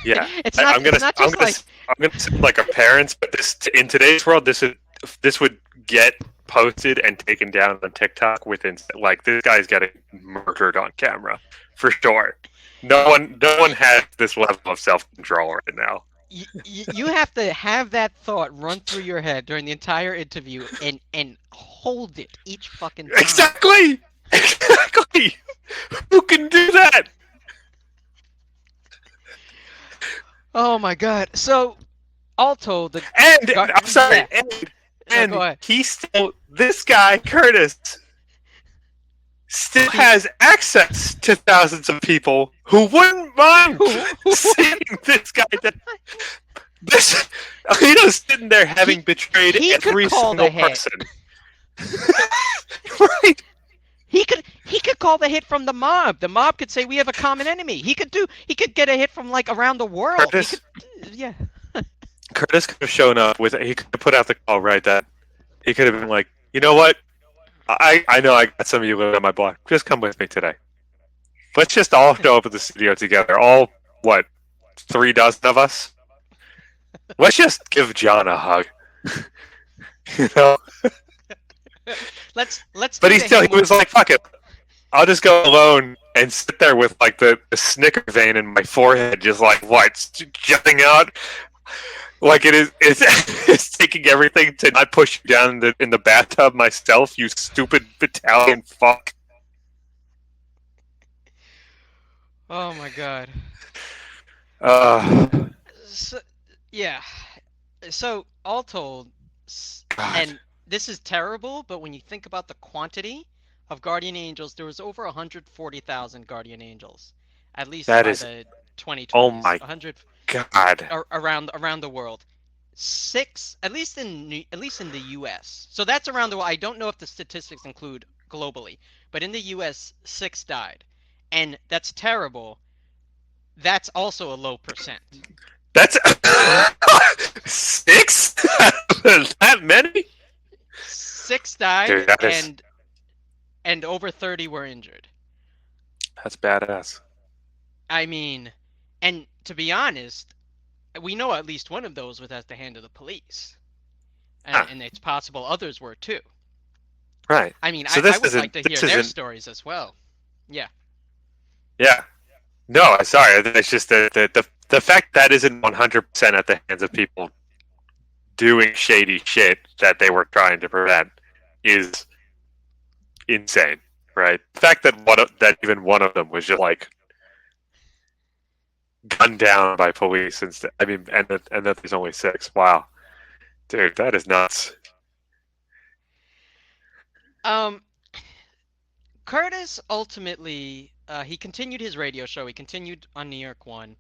yeah. it's I, not I'm it's gonna not I'm just gonna like I'm gonna sound like our parents, but in today's world, this would get posted and taken down on TikTok within, like, this guy's getting murdered on camera for sure. No one has this level of self control right now. you have to have that thought run through your head during the entire interview and hold it each fucking time. Exactly, exactly. Who can do that? Oh my god. So all told, the And I'm sorry, yeah. and No, go and ahead. he still, this guy Curtis still He has access to thousands of people who wouldn't mind who seeing this guy. This Alito's sitting there having betrayed he could every call the single hit. person. Right? He could call the hit from the mob. The mob could say we have a common enemy. He could get a hit from like around the world. He could Curtis yeah. Curtis could have shown up with. He could have put out the call right then. He could have been like, you know what? I know I got some of you living on my block. Just come with me today. Let's just all show up at the studio together. All, what, 3 dozen of us? Let's just give John a hug. you know? Let's But do he was like, fuck it. I'll just go alone and sit there with like the snicker vein in my forehead, just like what, jutting out, like it's it's taking everything to not push you down in the bathtub myself. You stupid battalion fuck. Oh my god. Uh, So, yeah. So all told, God, and this is terrible, but when you think about the quantity of guardian angels, there was over 140,000 guardian angels, at least that by is, the oh 2020s. my 100 God, around the world. Six, at least in the U.S. So that's around the world. I don't know if the statistics include globally, but in the U.S., six died, and that's terrible. That's also a low percent. that's 6. That many, Six died, dude. That is, and over 30 were injured. that's badass. I mean, and to be honest, we know at least one of those was at the hand of the police, Huh, and it's possible others were too. right. I mean, So I this would like isn't. to hear This their isn't. stories as well. Yeah. Yeah. No, sorry. It's just the fact that isn't 100% at the hands of people doing shady shit that they were trying to prevent is insane, right? The fact that that even one of them was just like gunned down by police instead. I mean, and that there's only 6. Wow, dude, that is nuts. Um, Curtis ultimately, he continued his radio show. He continued on New York One.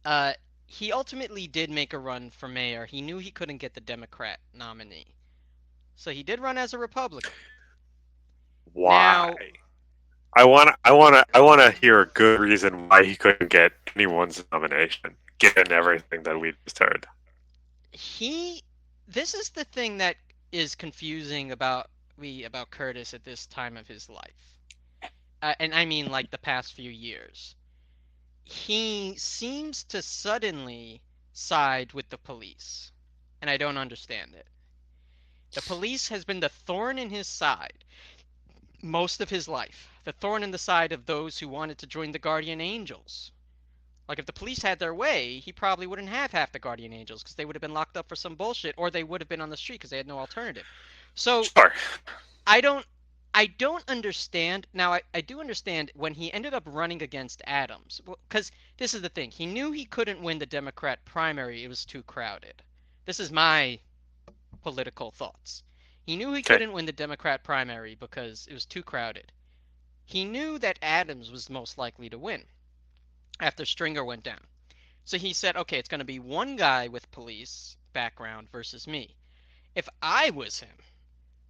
Uh, he ultimately did make a run for mayor. He knew he couldn't get the Democrat nominee, so he did run as a Republican. Why? Now, I wanna hear a good reason why he couldn't get anyone's nomination, given everything that we just heard. he, this is the thing that is confusing about Curtis at this time of his life, and I mean like the past few years. He seems to suddenly side with the police, and I don't understand it. The police has been the thorn in his side most of his life, the thorn in the side of those who wanted to join the Guardian Angels. Like, if the police had their way, he probably wouldn't have half the Guardian Angels because they would have been locked up for some bullshit, or they would have been on the street because they had no alternative. So, Sure. I don't. I don't understand. Now, I do understand when he ended up running against Adams, because this is the thing. He knew he couldn't win the Democrat primary, it was too crowded. This is my political thoughts. He knew he Okay. couldn't win the Democrat primary because it was too crowded. He knew that Adams was most likely to win after Stringer went down. So he said, okay, it's going to be one guy with police background versus me. If I was him,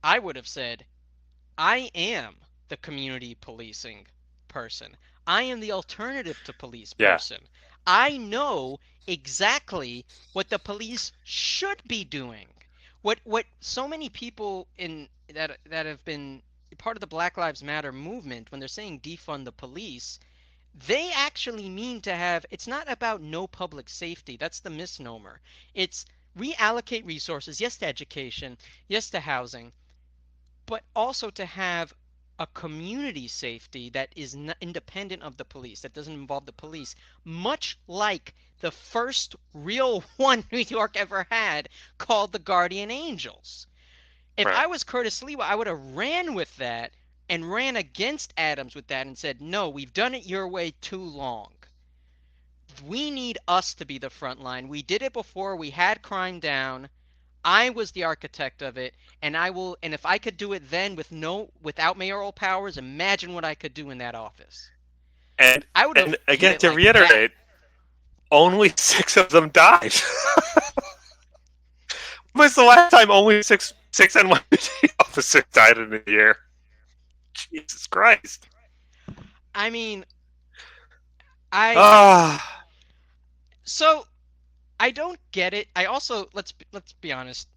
I would have said, I am the community policing person. I am the alternative to police Yeah. person. I know exactly what the police should be doing. What so many people in that have been part of the Black Lives Matter movement, when they're saying defund the police, they actually mean to have, it's not about no public safety. That's the misnomer. It's reallocate resources, yes to education, yes to housing, but also to have a community safety that is independent of the police, that doesn't involve the police, much like the first real one New York ever had, called the Guardian Angels. If Right. I was Curtis Sliwa, I would have ran with that and ran against Adams with that and said, no, we've done it your way too long. We need us to be the front line. We did it before. We had crime down. I was the architect of it, and I will. And if I could do it then with without mayoral powers, imagine what I could do in that office. And I would and have hit again it to like that. reiterate, only 6 of them died. When was the last time only six NYPD officers died in a year? Jesus Christ. I mean, I Ah. so I don't get it. I also let's be honest.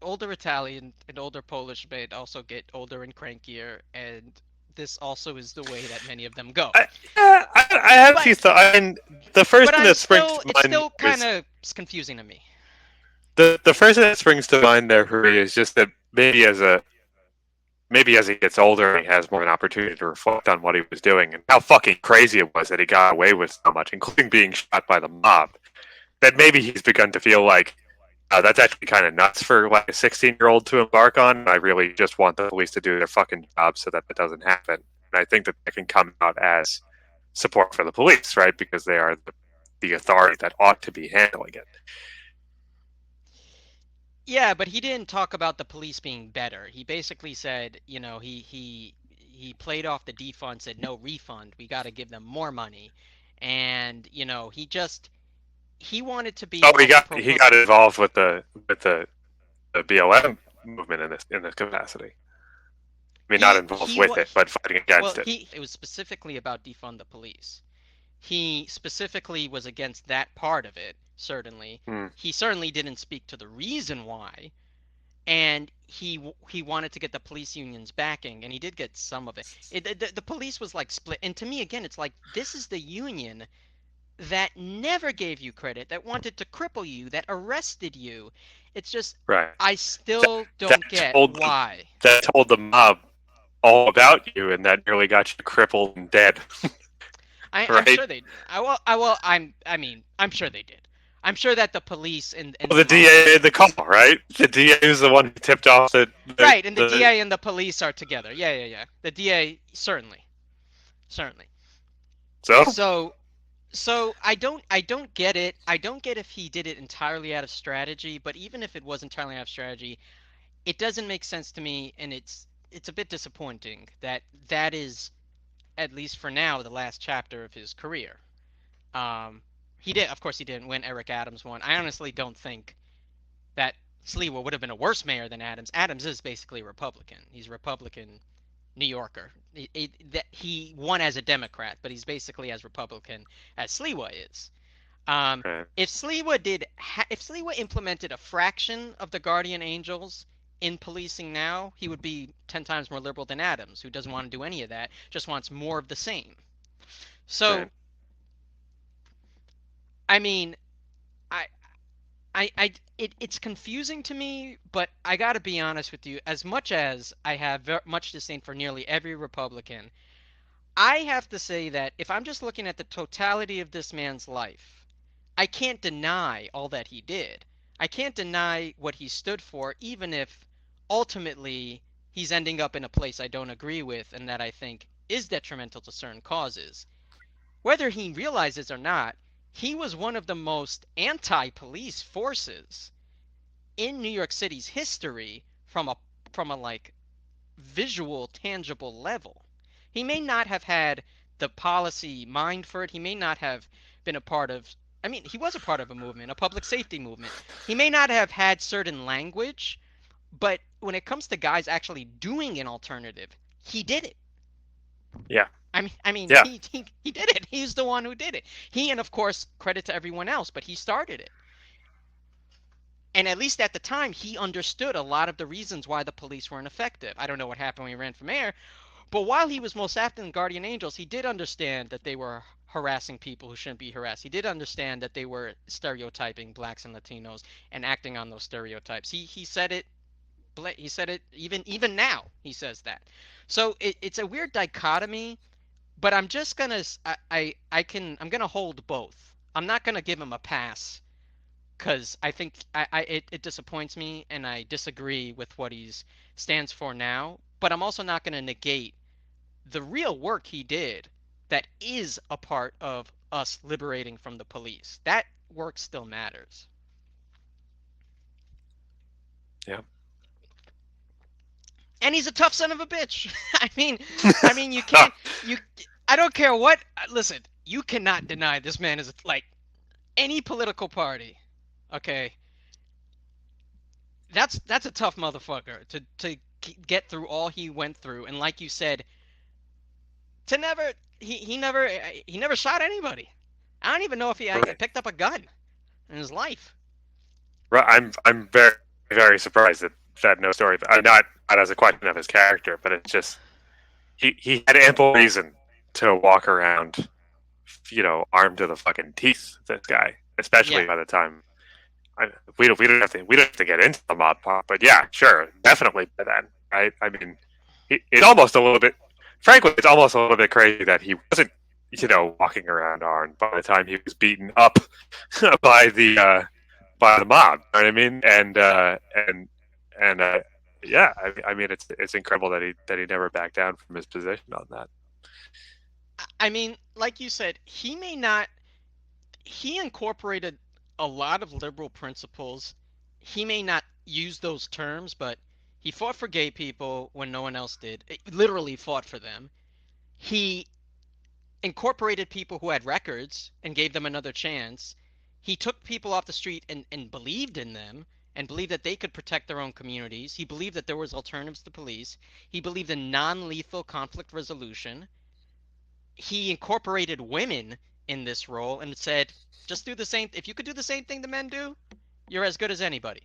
Older Italian and older Polish men also get older and crankier, and this also is the way that many of them go. Yeah, I have a But few thoughts. I mean, the first but thing I'm that springs still, to it's mind still kind is of confusing to me. the first thing that springs to mind there for me is just that maybe as he gets older and he has more of an opportunity to reflect on what he was doing and how fucking crazy it was that he got away with so much, including being shot by the mob. That maybe he's begun to feel like that's actually kind of nuts for like a 16-year-old to embark on. I really just want the police to do their fucking job so that doesn't happen. And I think that can come out as support for the police, right? Because they are the authority that ought to be handling it. Yeah, but he didn't talk about the police being better. He basically said, he played off the defund, said no refund. We got to give them more money, and he wanted to be Oh, more he got involved with the BLM movement in this capacity. I mean, not involved with it, but fighting well, against it. it was specifically about defund the police. He specifically was against that part of it. Certainly, Hmm. he certainly didn't speak to the reason why, and he wanted to get the police unions backing, and he did get some of it. The police was like split, and to me again, it's like this is the union that never gave you credit, that wanted to cripple you, that arrested you. It's just Right. I That, still that don't get told why. that told the mob all about you, and that nearly got you crippled and dead. I'm Right. sure they. I will. I mean, I'm sure they did. I'm sure that the police and Well, the the mob. DA made the call, right? The DA was the one who tipped off Right, and the the DA and the police are together. Yeah, yeah, yeah. The DA certainly, certainly. so. So I don't get it. I don't get if he did it entirely out of strategy, but even if it was entirely out of strategy, it doesn't make sense to me, and it's a bit disappointing that that is, at least for now, the last chapter of his career. Um, he did, of course, he didn't win. Eric Adams won. I honestly don't think that Sliwa would have been a worse mayor than Adams. Adams is basically a Republican. He's a Republican New Yorker. He won as a Democrat, but he's basically as Republican as Sliwa is. Um, Right. if Sliwa implemented a fraction of the Guardian Angels in policing now, he would be 10 times more liberal than Adams, who doesn't want to do any of that, just wants more of the same. Right. So, I mean, I, it's confusing to me, but I got to be honest with you. As much as I have much disdain for nearly every Republican, I have to say that if I'm just looking at the totality of this man's life, I can't deny all that he did. I can't deny what he stood for, even if ultimately he's ending up in a place I don't agree with and that I think is detrimental to certain causes. Whether he realizes or not, he was one of the most anti-police forces in New York City's history from a like visual, tangible level. He may not have had the policy mind for it. He may not have been a part of, I mean, he was a part of a movement, a public safety movement. He may not have had certain language, but when it comes to guys actually doing an alternative, he did it. Yeah. I mean, Yeah. he did it. He's the one who did it. He, and of course, credit to everyone else, but he started it. And at least at the time, he understood a lot of the reasons why the police weren't effective. I don't know what happened when he ran for mayor, but while he was most active in Guardian Angels, he did understand that they were harassing people who shouldn't be harassed. He did understand that they were stereotyping blacks and Latinos and acting on those stereotypes. He said it. He said it even now. He says that. So it's a weird dichotomy. But I'm just gonna I'm gonna hold both. I'm not gonna give him a pass because I think it disappoints me and I disagree with what he's stands for now. But I'm also not gonna negate the real work he did that is a part of us liberating from the police. That work still matters. Yeah. And he's a tough son of a bitch. I mean, you can't you. I don't care what. Listen, you cannot deny this man is like any political party. Okay, that's a tough motherfucker to get through all he went through, and like you said, to never he never shot anybody. I don't even know if he Right. picked up a gun in his life. Right. I'm very very surprised that no story. Not as a question of his character, but it's just he had ample reason to walk around, armed to the fucking teeth. This guy, especially Yeah, by the time. We don't have to get into the mob part, but yeah, sure, definitely by then, right? I mean, it's almost a little bit. Frankly, it's almost a little bit crazy that he wasn't, walking around armed by the time he was beaten up by the mob. You know what I mean? And yeah, I mean, it's incredible that he never backed down from his position on that. I mean, like you said, he may not. He incorporated a lot of liberal principles. He may not use those terms, but he fought for gay people when no one else did. Literally fought for them. He incorporated people who had records and gave them another chance. He took people off the street and believed in them and believed that they could protect their own communities. He believed that there was alternatives to police. He believed in non-lethal conflict resolution. He incorporated women in this role and said, just do the same. If you could do the same thing the men do, you're as good as anybody.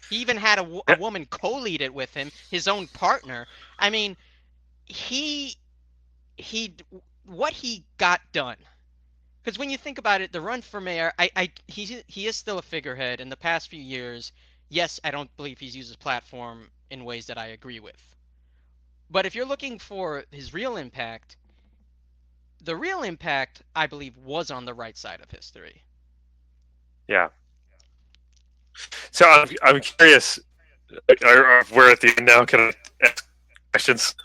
He even had a Yeah, woman co-lead it with him, his own partner. I mean, he he what he got done. Because when you think about it, the run for mayor, he is still a figurehead. In the past few years, yes, I don't believe he's used his platform in ways that I agree with. But if you're looking for his real impact, the real impact, I believe, was on the right side of history. yeah. So I'm curious. We're at the end now. Can I ask questions?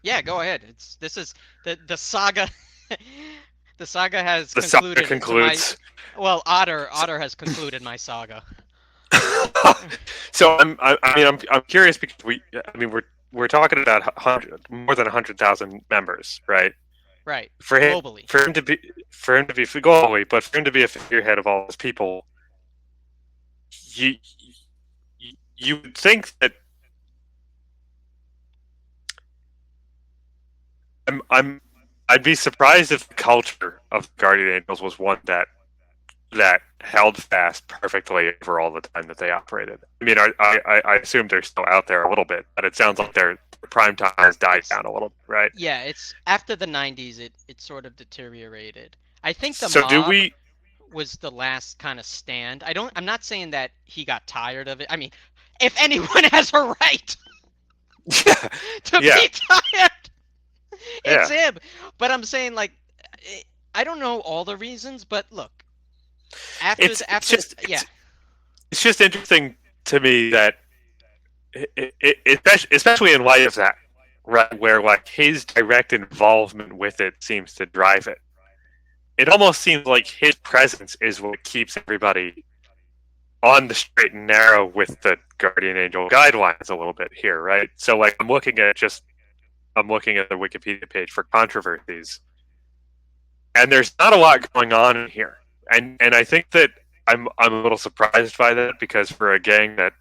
Yeah, go ahead. This is the saga. The saga has The saga concluded to my. concludes. Well, Otter has concluded my saga. So I'm curious because we're talking about more than 100,000 members, right? Right, For him globally. for him to be globally, but for him to be a figurehead of all those people, you you would think that I'm I'd be surprised if the culture of the Guardian Angels was one that held fast perfectly for all the time that they operated. I mean, I assume they're still out there a little bit, but it sounds like their prime time has died It's down a little bit, right? Yeah, it's after the 90s it sort of deteriorated. I think the So do mob we? was the last kind of stand. I'm not saying that he got tired of it. I mean, if anyone has a right Yeah, to yeah, be tired, it's yeah. him. But I'm saying like I don't know all the reasons, but look, It's after just yeah, it's just interesting to me that especially in light of that, right, where like his direct involvement with it seems to drive it. It almost seems like his presence is what keeps everybody on the straight and narrow with the Guardian Angel guidelines a little bit here, right? So like I'm looking at the Wikipedia page for controversies, and there's not a lot going on in here, and I think that I'm a little surprised by that because for a gang that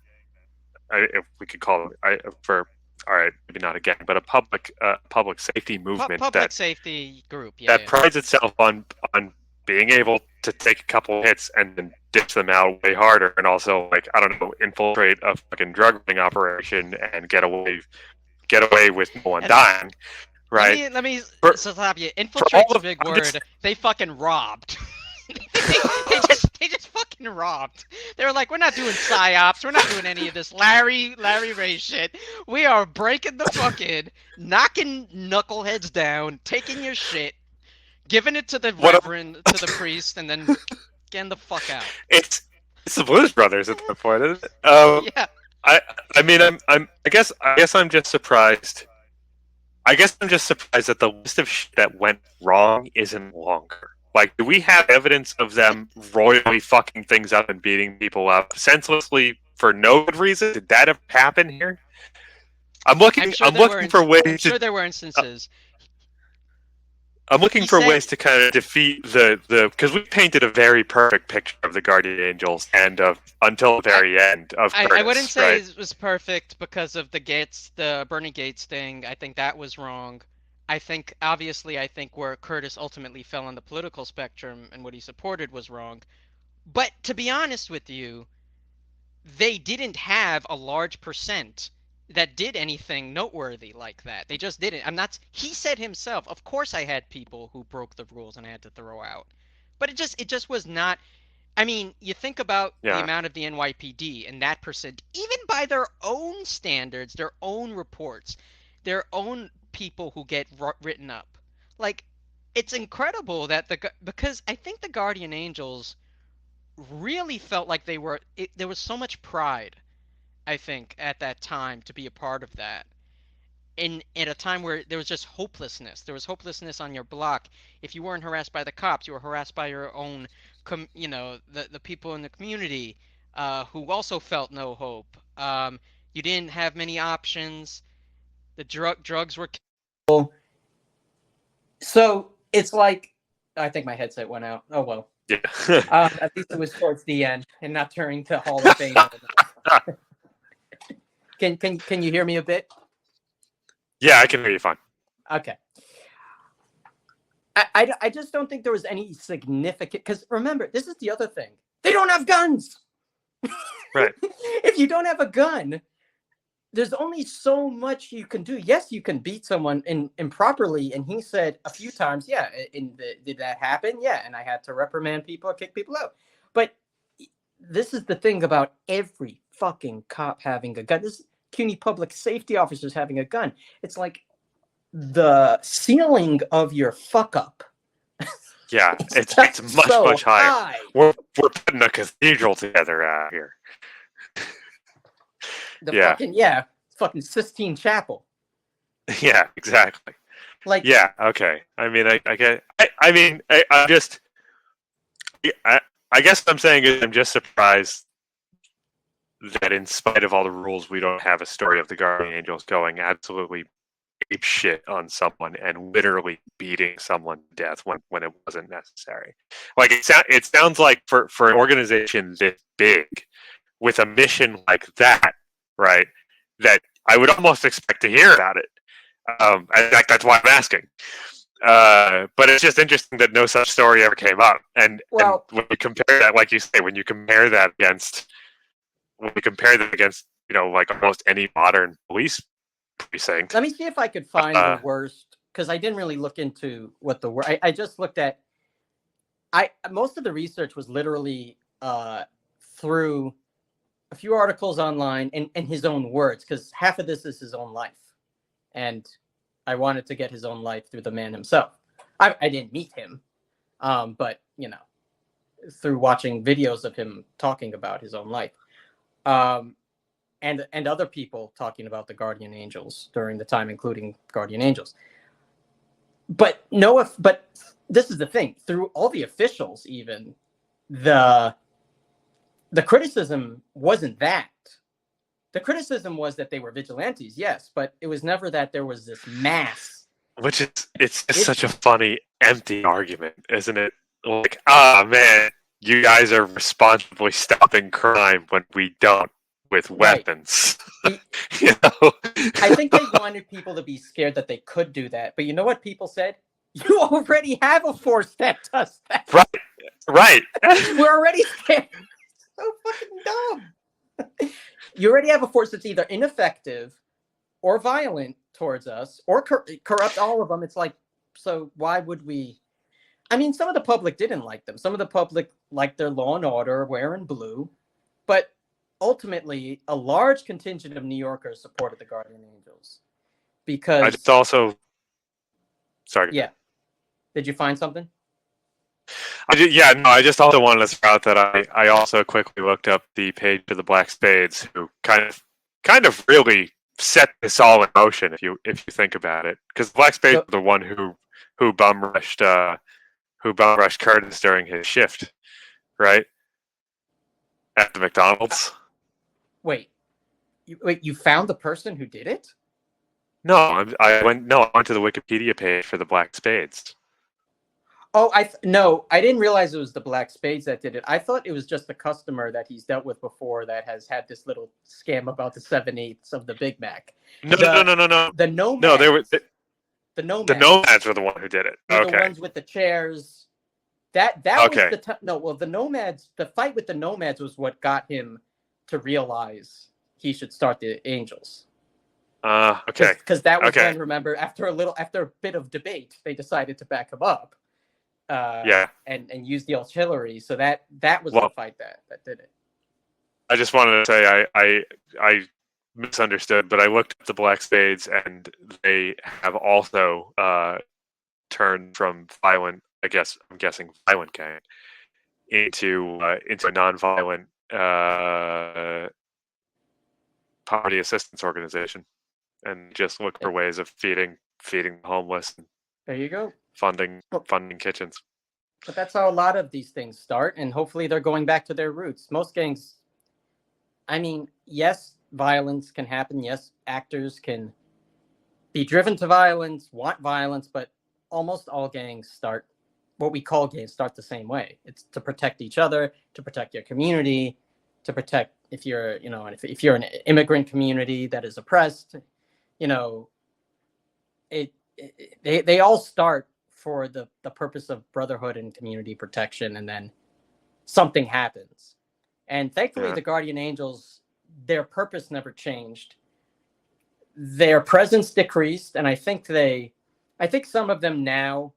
if we could call it for all right, maybe not a gang, but a public safety movement Public safety group, that prides itself on being able to take a couple hits and then ditch them out way harder, and also like I don't know, infiltrate a fucking drug ring operation and get away with no one dying, right? Let me For, stop you. for all Infiltrate's a of, big I'm word. just, They fucking robbed. they just fucking robbed. They were like, we're not doing psyops. We're not doing any of this Larry Ray shit. We are breaking the fucking, knocking knuckleheads down, taking your shit, giving it to the reverend, to the priest, and then getting the fuck out. It's the Blues Brothers at that point, isn't it? Yeah. I mean, I guess I'm just surprised. I guess I'm just surprised that the list of shit that went wrong isn't longer. Like, do we have evidence of them royally fucking things up and beating people up senselessly for no good reason? Did that ever happen here? I'm looking for ways. I'm sure there were instances. I'm looking for ways to kind of defeat the because we painted a very perfect picture of the Guardian Angels and of until the very end of Curtis, I wouldn't say right? it was perfect because of the Bernie Gates thing. I think that was wrong. I think where Curtis ultimately fell on the political spectrum and what he supported was wrong. But to be honest with you, they didn't have a large percent that did anything noteworthy like that. They just didn't. He said himself, of course I had people who broke the rules and I had to throw out. But it just was not. I mean, you think about the amount of the NYPD and that percent, even by their own standards, their own reports, their own people who get written up. Like, it's incredible that because I think the Guardian Angels really felt like there was so much pride, I think, at that time to be a part of that. In a time where there was just hopelessness. There was hopelessness on your block. If you weren't harassed by the cops, you were harassed by your own, the people in the community who also felt no hope. You didn't have many options. The drugs were. So it's like, I think my headset went out. Oh well. Yeah. At least it was towards the end and not during the Hall of Fame. Can you hear me a bit? Yeah, I can hear you fine. Okay. I just don't think there was any significant, because remember, this is the other thing. They don't have guns. Right. If you don't have a gun, there's only so much you can do. Yes, you can beat someone improperly. And he said a few times, yeah, did that happen? Yeah. And I had to reprimand people or kick people out. But this is the thing about every fucking cop having a gun. This CUNY public safety officers having a gun. It's like the ceiling of your fuck up. Yeah, it's much higher. We're putting a cathedral together here. Fucking Sistine Chapel. Yeah, exactly. Like, yeah, okay. I mean, I guess what I'm saying is I'm just surprised that in spite of all the rules, we don't have a story of the Guardian Angels going absolutely ape shit on someone and literally beating someone to death when it wasn't necessary. Like it sounds like for an organization this big with a mission like that, right? That I would almost expect to hear about it. In fact, that's why I'm asking. But it's just interesting that no such story ever came up. And when you compare that, like you say, when you compare that against, like almost any modern police precinct. Let me see if I could find the worst, because I didn't really look into what the worst. I just looked at. Most of the research was literally through a few articles online and his own words, because half of this is his own life, and I wanted to get his own life through the man himself. I didn't meet him, but through watching videos of him talking about his own life. and other people talking about the guardian angels during the time, including guardian angels. But but this is the thing: through all the officials, even the criticism wasn't that. The criticism was that they were vigilantes, yes, but it was never that there was this mass. Which is, it's just such a funny, empty argument, isn't it? Like, ah, man, you guys are responsibly stopping crime when we don't with weapons. Right. You know? I think they wanted people to be scared that they could do that. But you know what people said? You already have a force that does that. Right. We're already scared. So fucking dumb. You already have a force that's either ineffective or violent towards us or corrupt all of them. It's like, so why would we? I mean, some of the public didn't like them. Some of the public liked their law and order, wearing blue. But ultimately, a large contingent of New Yorkers supported the Guardian Angels. Because I just also... Sorry. Yeah. Did you find something? I just also wanted to throw out that I also quickly looked up the page of the Black Spades, who kind of really set this all in motion, if you think about it, because the Black Spades were the one who bum rushed Curtis during his shift, right, at the McDonald's. Wait, you found the person who did it? No, I went to the Wikipedia page for the Black Spades. Oh, I didn't realize it was the Black Spades that did it. I thought it was just the customer that he's dealt with before that has had this little scam about the 7/8 of the Big Mac. No. The Nomads. No, they were the Nomads. The Nomads were the one who did it. They're Okay. the ones with the chairs. That Okay. was the Nomads. The fight with the Nomads was what got him to realize he should start the Angels. Okay. Because that was when, remember, after a bit of debate, they decided to back him up. And use the artillery. So that was the fight that did it. I just wanted to say I misunderstood, but I looked at the Black Spades and they have also turned from violent, I'm guessing violent gang, into a non-violent poverty assistance organization, and just look for ways of feeding the homeless. There you go. Funding kitchens. But that's how a lot of these things start, and hopefully they're going back to their roots. Most gangs, I mean, yes, violence can happen. Yes, actors can be driven to violence, want violence, but almost all gangs start, what we call gangs, start the same way. It's to protect each other, to protect your community, to protect if you're an immigrant community that is oppressed, they all start for the purpose of brotherhood and community protection, and then something happens. And thankfully, the Guardian Angels, their purpose never changed. Their presence decreased, and I think some of them now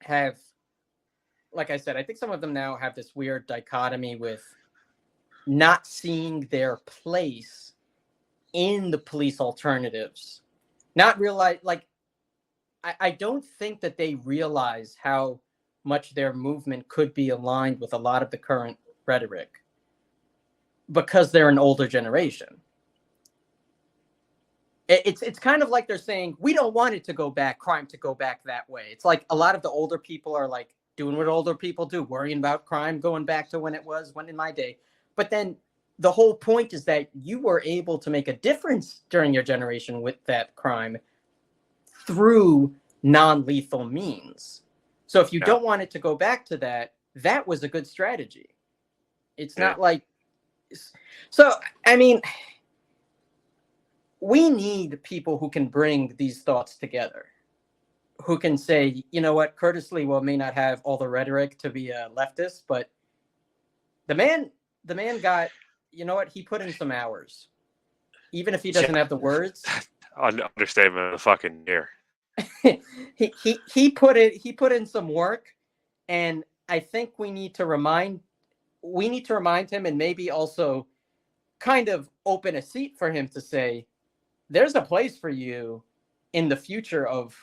have, like I said, I think some of them now have this weird dichotomy with not seeing their place in the police alternatives. Not realize, like, I don't think that they realize how much their movement could be aligned with a lot of the current rhetoric because they're an older generation. It's kind of like they're saying, we don't want it to go back, crime to go back that way. It's like a lot of the older people are like doing what older people do, worrying about crime going back to when in my day. But then the whole point is that you were able to make a difference during your generation with that crime through non-lethal means. So if you don't want it to go back to that, that was a good strategy. It's not like... So, I mean, we need people who can bring these thoughts together, who can say, you know what, Curtis Sliwa may not have all the rhetoric to be a leftist, but the man got, you know what, he put in some hours. Even if he doesn't have the words. Understatement of the fucking year. he put in some work, and I think we need to remind him, and maybe also kind of open a seat for him to say, there's a place for you in the future of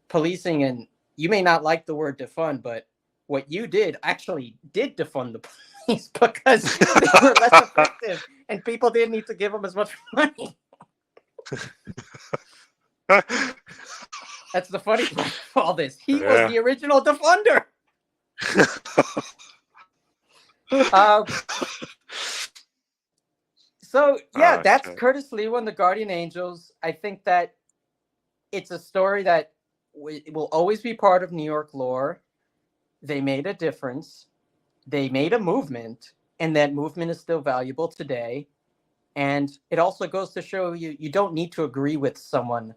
policing, and you may not like the word defund, but what you did actually did defund the police because they were less effective and people didn't need to give him as much money. That's the funny part of all this. He was the original defunder. So yeah, that's shit. Curtis Sliwa and the Guardian Angels. I think that it's a story that will always be part of New York lore. They made a difference. They made a movement, and that movement is still valuable today. And it also goes to show you don't need to agree with someone,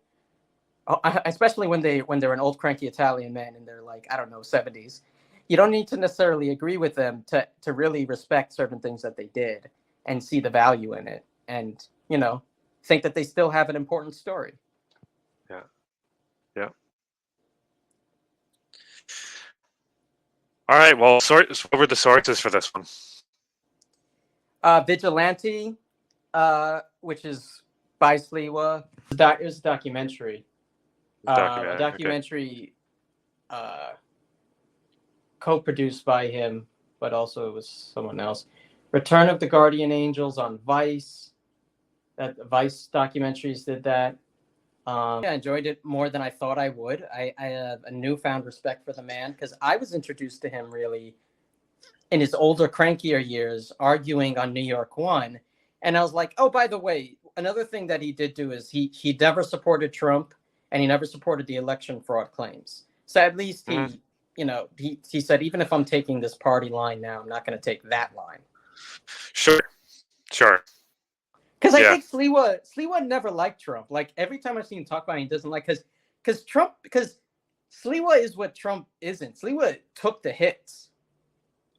especially when they're an old cranky Italian man and they're like, I don't know, 70s. You don't need to necessarily agree with them to really respect certain things that they did and see the value in it, and think that they still have an important story. Yeah. All right. Well, what were the sources for this one? Vigilante, which is by Sliwa. It was a documentary. A documentary co-produced by him, but also it was someone else. Return of the Guardian Angels on Vice. That Vice documentaries did that. I enjoyed it more than I thought I would. I have a newfound respect for the man because I was introduced to him really in his older, crankier years, arguing on New York One. And I was like, oh, by the way, another thing that he did do is he never supported Trump and he never supported the election fraud claims. So at least he said, even if I'm taking this party line now, I'm not going to take that line. Sure. Because I think Sliwa never liked Trump. Like every time I've seen him talk about it, he doesn't like because Sliwa is what Trump isn't. Sliwa took the hits.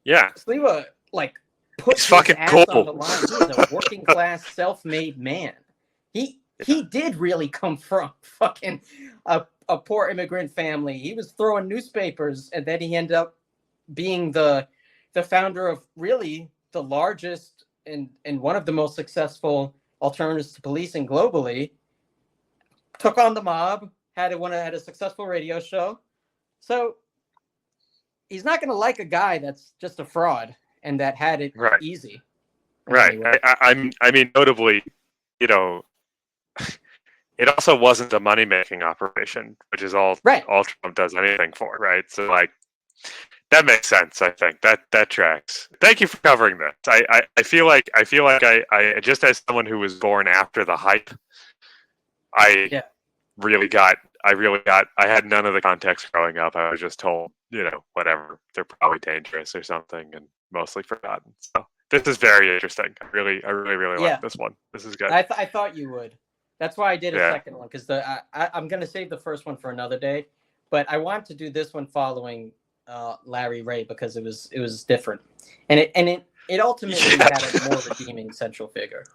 Yeah. Sliwa put his fucking ass cool on the line. He was a working class, self-made man. He did really come from fucking a poor immigrant family. He was throwing newspapers, and then he ended up being the founder of really the largest and one of the most successful alternatives to policing globally. Took on the mob, had a successful radio show. So he's not going to like a guy that's just a fraud and that had it easy. Right. I mean, notably, it also wasn't a money-making operation, which is all Trump does anything for, right? So, that makes sense. I think that tracks. Thank you for covering this. I feel like I just as someone who was born after the hype, I had none of the context growing up. I was just told, whatever, they're probably dangerous or something, and mostly forgotten. So this is very interesting. I really like this one. This is good. I thought you would. That's why I did a second one, because I'm going to save the first one for another day, but I want to do this one following Larry Ray because it was different, and it ultimately had a more redeeming central figure.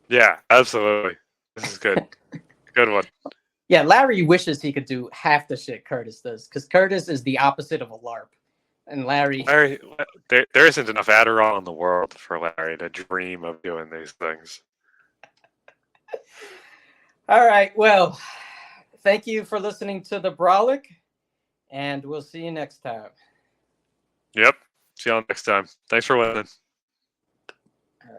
Yeah, absolutely. This is good. Good one. Yeah, Larry wishes he could do half the shit Curtis does, because Curtis is the opposite of a LARP, and Larry, there isn't enough Adderall in the world for Larry to dream of doing these things. All right, well, thank you for listening to the Brolic, and we'll see you next time. Yep. See you all next time. Thanks for listening.